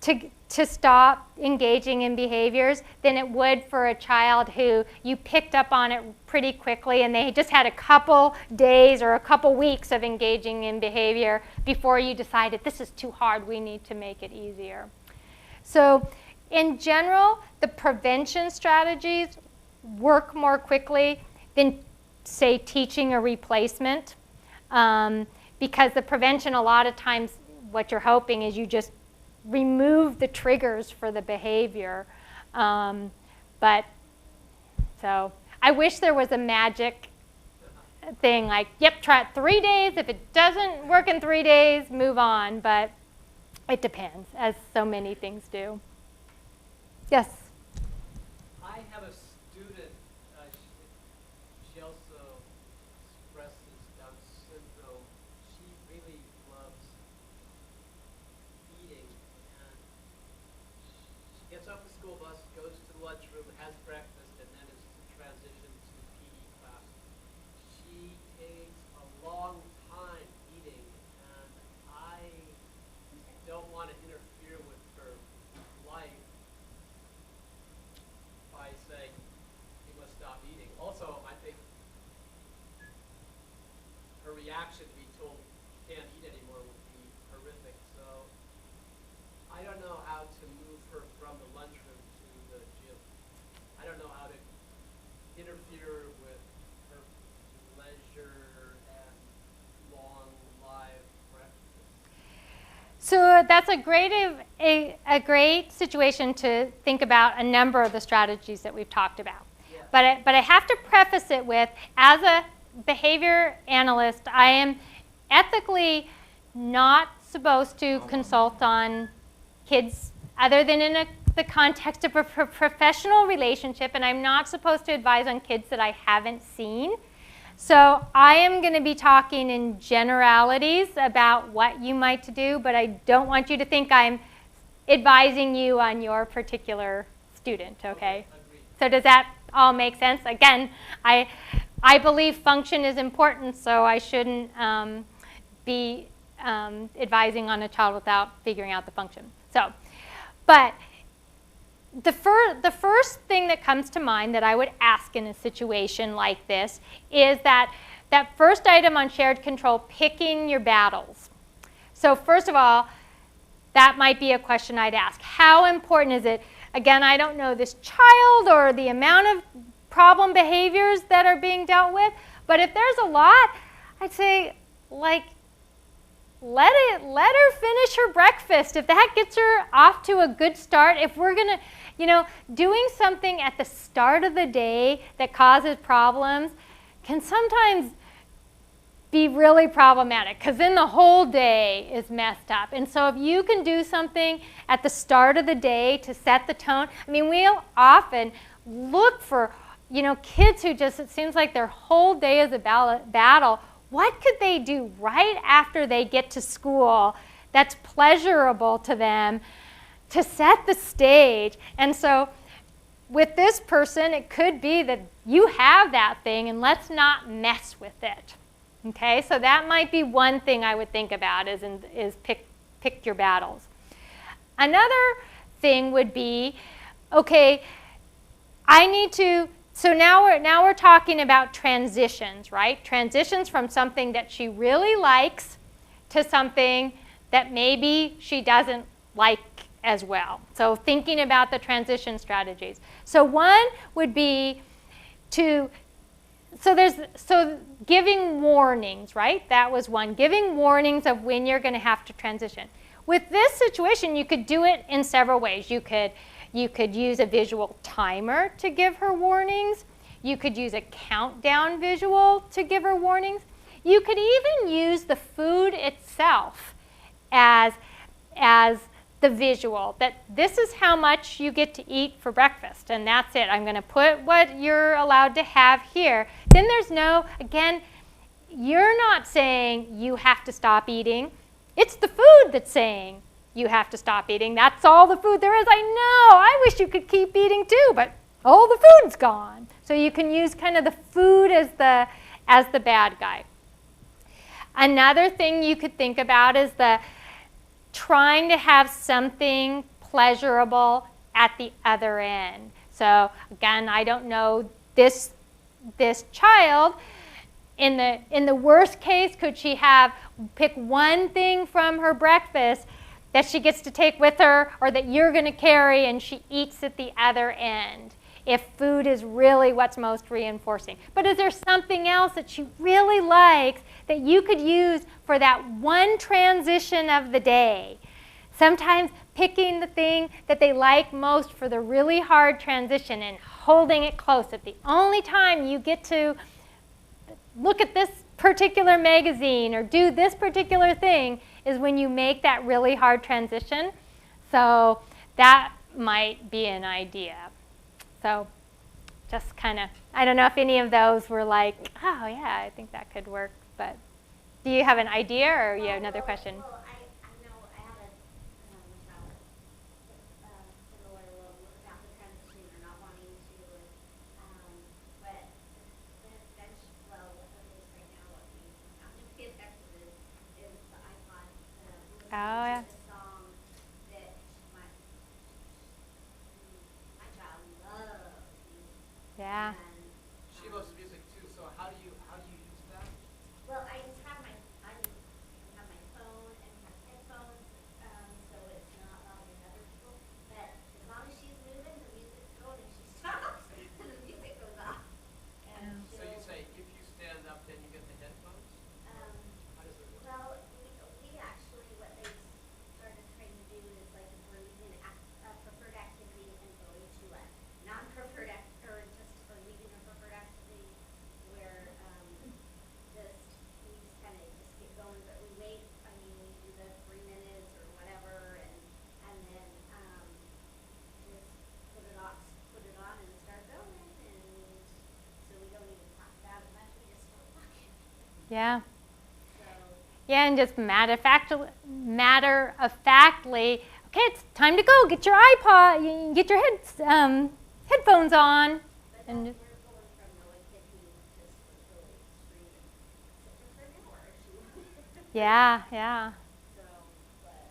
to stop engaging in behaviors than it would for a child who you picked up on it pretty quickly and they just had a couple days or a couple weeks of engaging in behavior before you decided this is too hard, we need to make it easier. So in general, the prevention strategies work more quickly than, say, teaching a replacement, because the prevention, a lot of times what you're hoping is you just remove the triggers for the behavior. But so I wish there was a magic thing like, yep, try it 3 days. If it doesn't work in 3 days, move on. But it depends, as so many things do. Yes? I have a student, she also expresses Down syndrome. She really loves eating, and she gets off the school bus, goes to the lunchroom, has breakfast, and then is transitioned to PE class. She takes a long time eating, and I don't want to interfere with her life by saying you must stop eating. Also, I think her reaction to be told you can't eat anymore would be horrific. So I don't know how to move her from the lunchroom to the gym. I don't know how to interfere with her leisure and long live breakfast. So that's a great situation to think about a number of the strategies that we've talked about. Yeah. But I have to preface it with, as a behavior analyst, I am ethically not supposed to consult on kids other than in the context of a professional relationship, and I'm not supposed to advise on kids that I haven't seen. So I am going to be talking in generalities about what you might do, but I don't want you to think I'm advising you on your particular student, okay? So does that all make sense? Again, I believe function is important, so I shouldn't be advising on a child without figuring out the function. So, but the first thing that comes to mind that I would ask in a situation like this is that first item on shared control, picking your battles. So first of all, that might be a question I'd ask. How important is it? Again, I don't know this child or the amount of problem behaviors that are being dealt with, but if there's a lot, I'd say, like, let her finish her breakfast. If that gets her off to a good start, if we're going to, doing something at the start of the day that causes problems can sometimes be really problematic, because then the whole day is messed up. And so if you can do something at the start of the day to set the tone, I mean, we'll often look for, kids who just, it seems like their whole day is a battle. what could they do right after they get to school that's pleasurable to them to set the stage? And so with this person, it could be that you have that thing and let's not mess with it. Okay, so that might be one thing I would think about is pick your battles. Another thing would be, okay, I need to, so now we're talking about transitions, right? Transitions from something that she really likes to something that maybe she doesn't like as well. So thinking about the transition strategies. So one would be to, so giving warnings, right? That was one. Giving warnings of when you're going to have to transition. With this situation, you could do it in several ways. You could use a visual timer to give her warnings. You could use a countdown visual to give her warnings. You could even use the food itself as the visual, that this is how much you get to eat for breakfast, and that's it. I'm going to put what you're allowed to have here. Then there's no, again, you're not saying you have to stop eating. It's the food that's saying you have to stop eating. That's all the food there is. I know. I wish you could keep eating too, but all the food's gone. So you can use kind of the food as the bad guy. Another thing you could think about is trying to have something pleasurable at the other end. So again, I don't know this child. In the worst case, could she pick one thing from her breakfast that she gets to take with her or that you're going to carry and she eats at the other end, if food is really what's most reinforcing? But is there something else that she really likes that you could use for that one transition of the day? Sometimes picking the thing that they like most for the really hard transition and holding it close. At the only time you get to look at this particular magazine or do this particular thing is when you make that really hard transition. So that might be an idea. So just kind of, I don't know if any of those were like, oh yeah, I think that could work. But do you have an idea or you have another question? Well, I know I had a child similar about the transition or not wanting to, but then well, at least right now what we found to be effective is the iPod. Oh, yeah. The song that my child loves. Yeah. And, She loves music too, so how do you use that? well, I just have my phone and have headphones, so it's not bothering other people. But as long as she's moving, the music's going, and she stops, and the music goes off. And So you say if you stand up, then you get the headphones? How does it work? well, we actually, what they started trying to do is like if we're leaving a preferred activity and going to a non-preferred or leaving a preferred activity where we just kind of just get going, but we wait. I mean, we do the 3 minutes or whatever, and then just put it on and start going, and so we don't even talk about it much. We just start walking. Yeah. So. Yeah, and just matter of factly, okay, it's time to go. Get your iPod, get your headphones on. But And we're going from a kid who just was really extreme and sit there for an hour if she wanted. yeah, yeah. So, but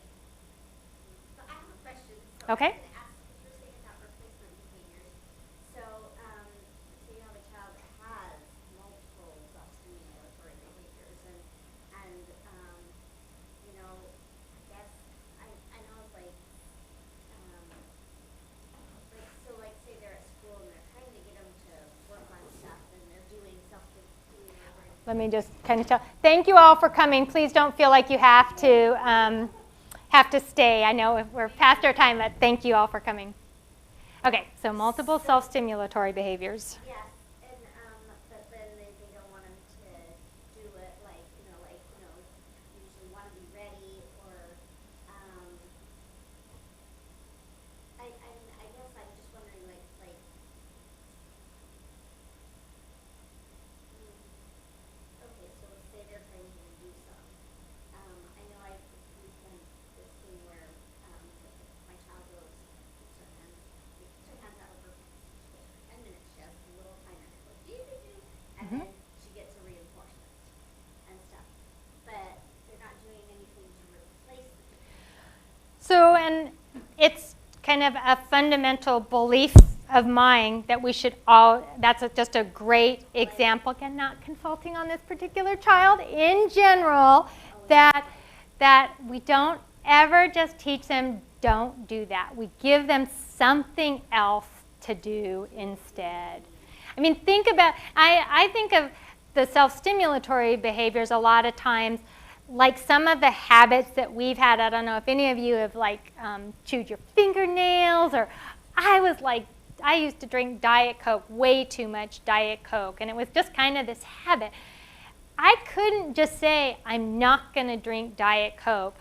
I have a question. So Okay. I'm going to ask, because you're saying about replacement behaviors. So, so you have a child that has multiple self-stimulatory behaviors, and you know, I guess I know it's like so like say they're at school and they're trying to get them to work on stuff and they're doing self-stimulatory. Let me just kind of tell. Thank you all for coming. Please don't feel like you have to stay. I know we're past our time, but thank you all for coming. Okay, so multiple self-stimulatory behaviors. Yes, and but then they don't want them to do it like usually want to be ready or I guess I'm just wondering like okay, so say kind of a fundamental belief of mine that we should all, just a great example, again, not consulting on this particular child, in general, that we don't ever just teach them, don't do that. We give them something else to do instead. I mean, think about, I think of the self-stimulatory behaviors a lot of times like some of the habits that we've had. I don't know if any of you have chewed your fingernails, or I used to drink Diet Coke, way too much Diet Coke, and it was just kind of this habit. I couldn't just say, I'm not going to drink Diet Coke.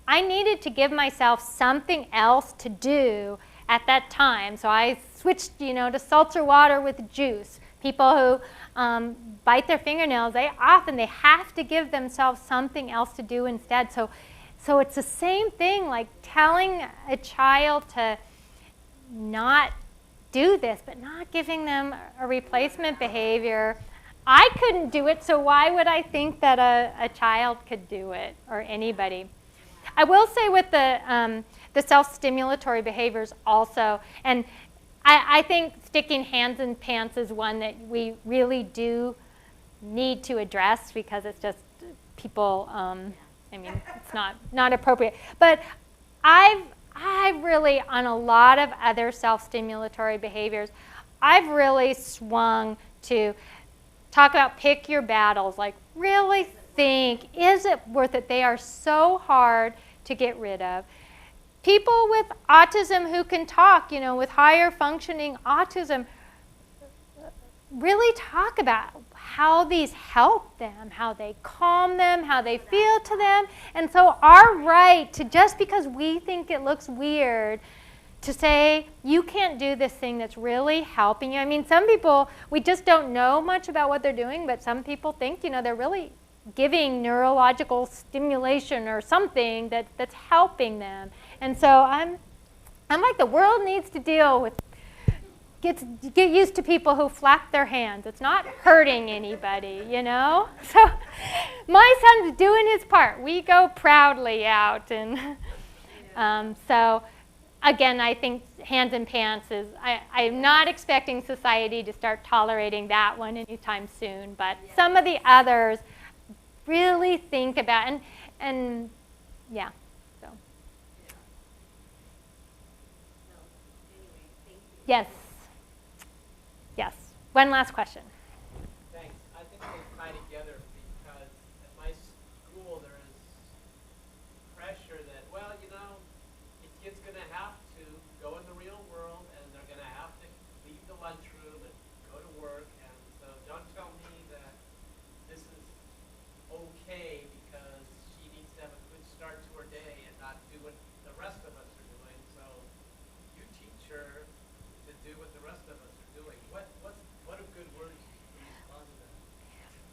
I needed to give myself something else to do at that time. So I switched, to seltzer water with juice. People who bite their fingernails, they have to give themselves something else to do instead. So it's the same thing, like telling a child to not do this, but not giving them a replacement behavior. I couldn't do it, so why would I think that a child could do it, or anybody? I will say with the self-stimulatory behaviors also, and I think sticking hands in pants is one that we really do need to address, because it's just people, it's not appropriate. But I've really, on a lot of other self-stimulatory behaviors, I've really swung to talk about pick your battles, like really think, is it worth it? They are so hard to get rid of. People with autism who can talk, with higher functioning autism, really talk about how these help them, how they calm them, how they feel to them. And so our right to, just because we think it looks weird, to say, you can't do this thing that's really helping you. I mean, some people, we just don't know much about what they're doing, but some people think, they're really giving neurological stimulation or something that's helping them. And so I'm like, the world needs to deal with, get used to people who flap their hands. It's not hurting anybody, So my son's doing his part. We go proudly out. And so again, I think hands in pants is, I'm not expecting society to start tolerating that one anytime soon, but some of the others really think about, and yeah, so. Yes. Yes. One last question. Thanks. I think they tie together because at my school there is pressure that, a kid's going to have to go in the real world and they're going to have to leave the lunchroom and go to work. And so don't tell me that this is okay because she needs to have a good start to her day and not do what the rest of us are doing. So you teach her to do what the rest of us are doing. What are good words to respond to that?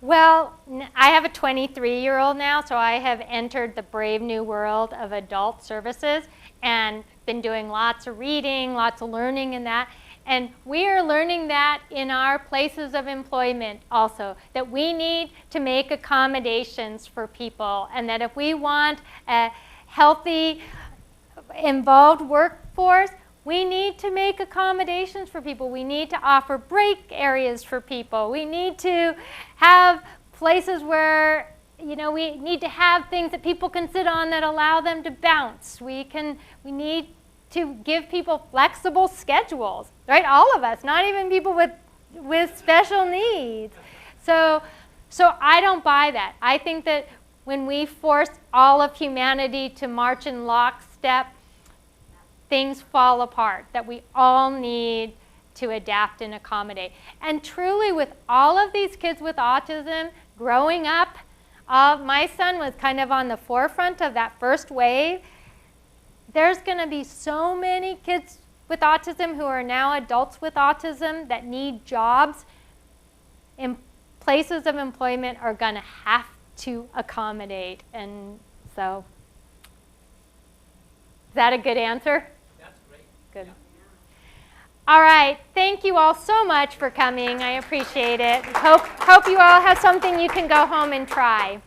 Well, I have a 23-year-old now, so I have entered the brave new world of adult services and been doing lots of reading, lots of learning in that. And we are learning that in our places of employment also, that we need to make accommodations for people, and that if we want a healthy, involved workforce, we need to make accommodations for people. We need to offer break areas for people. We need to have places where, we need to have things that people can sit on that allow them to bounce. We need to give people flexible schedules, right? All of us, not even people with special needs. So I don't buy that. I think that when we force all of humanity to march in lockstep, things fall apart, that we all need to adapt and accommodate. And truly, with all of these kids with autism growing up, my son was kind of on the forefront of that first wave. There's going to be so many kids with autism who are now adults with autism that need jobs. And places of employment are going to have to accommodate. And so, is that a good answer? That's great. Good. All right. Thank you all so much for coming. I appreciate it. Hope you all have something you can go home and try.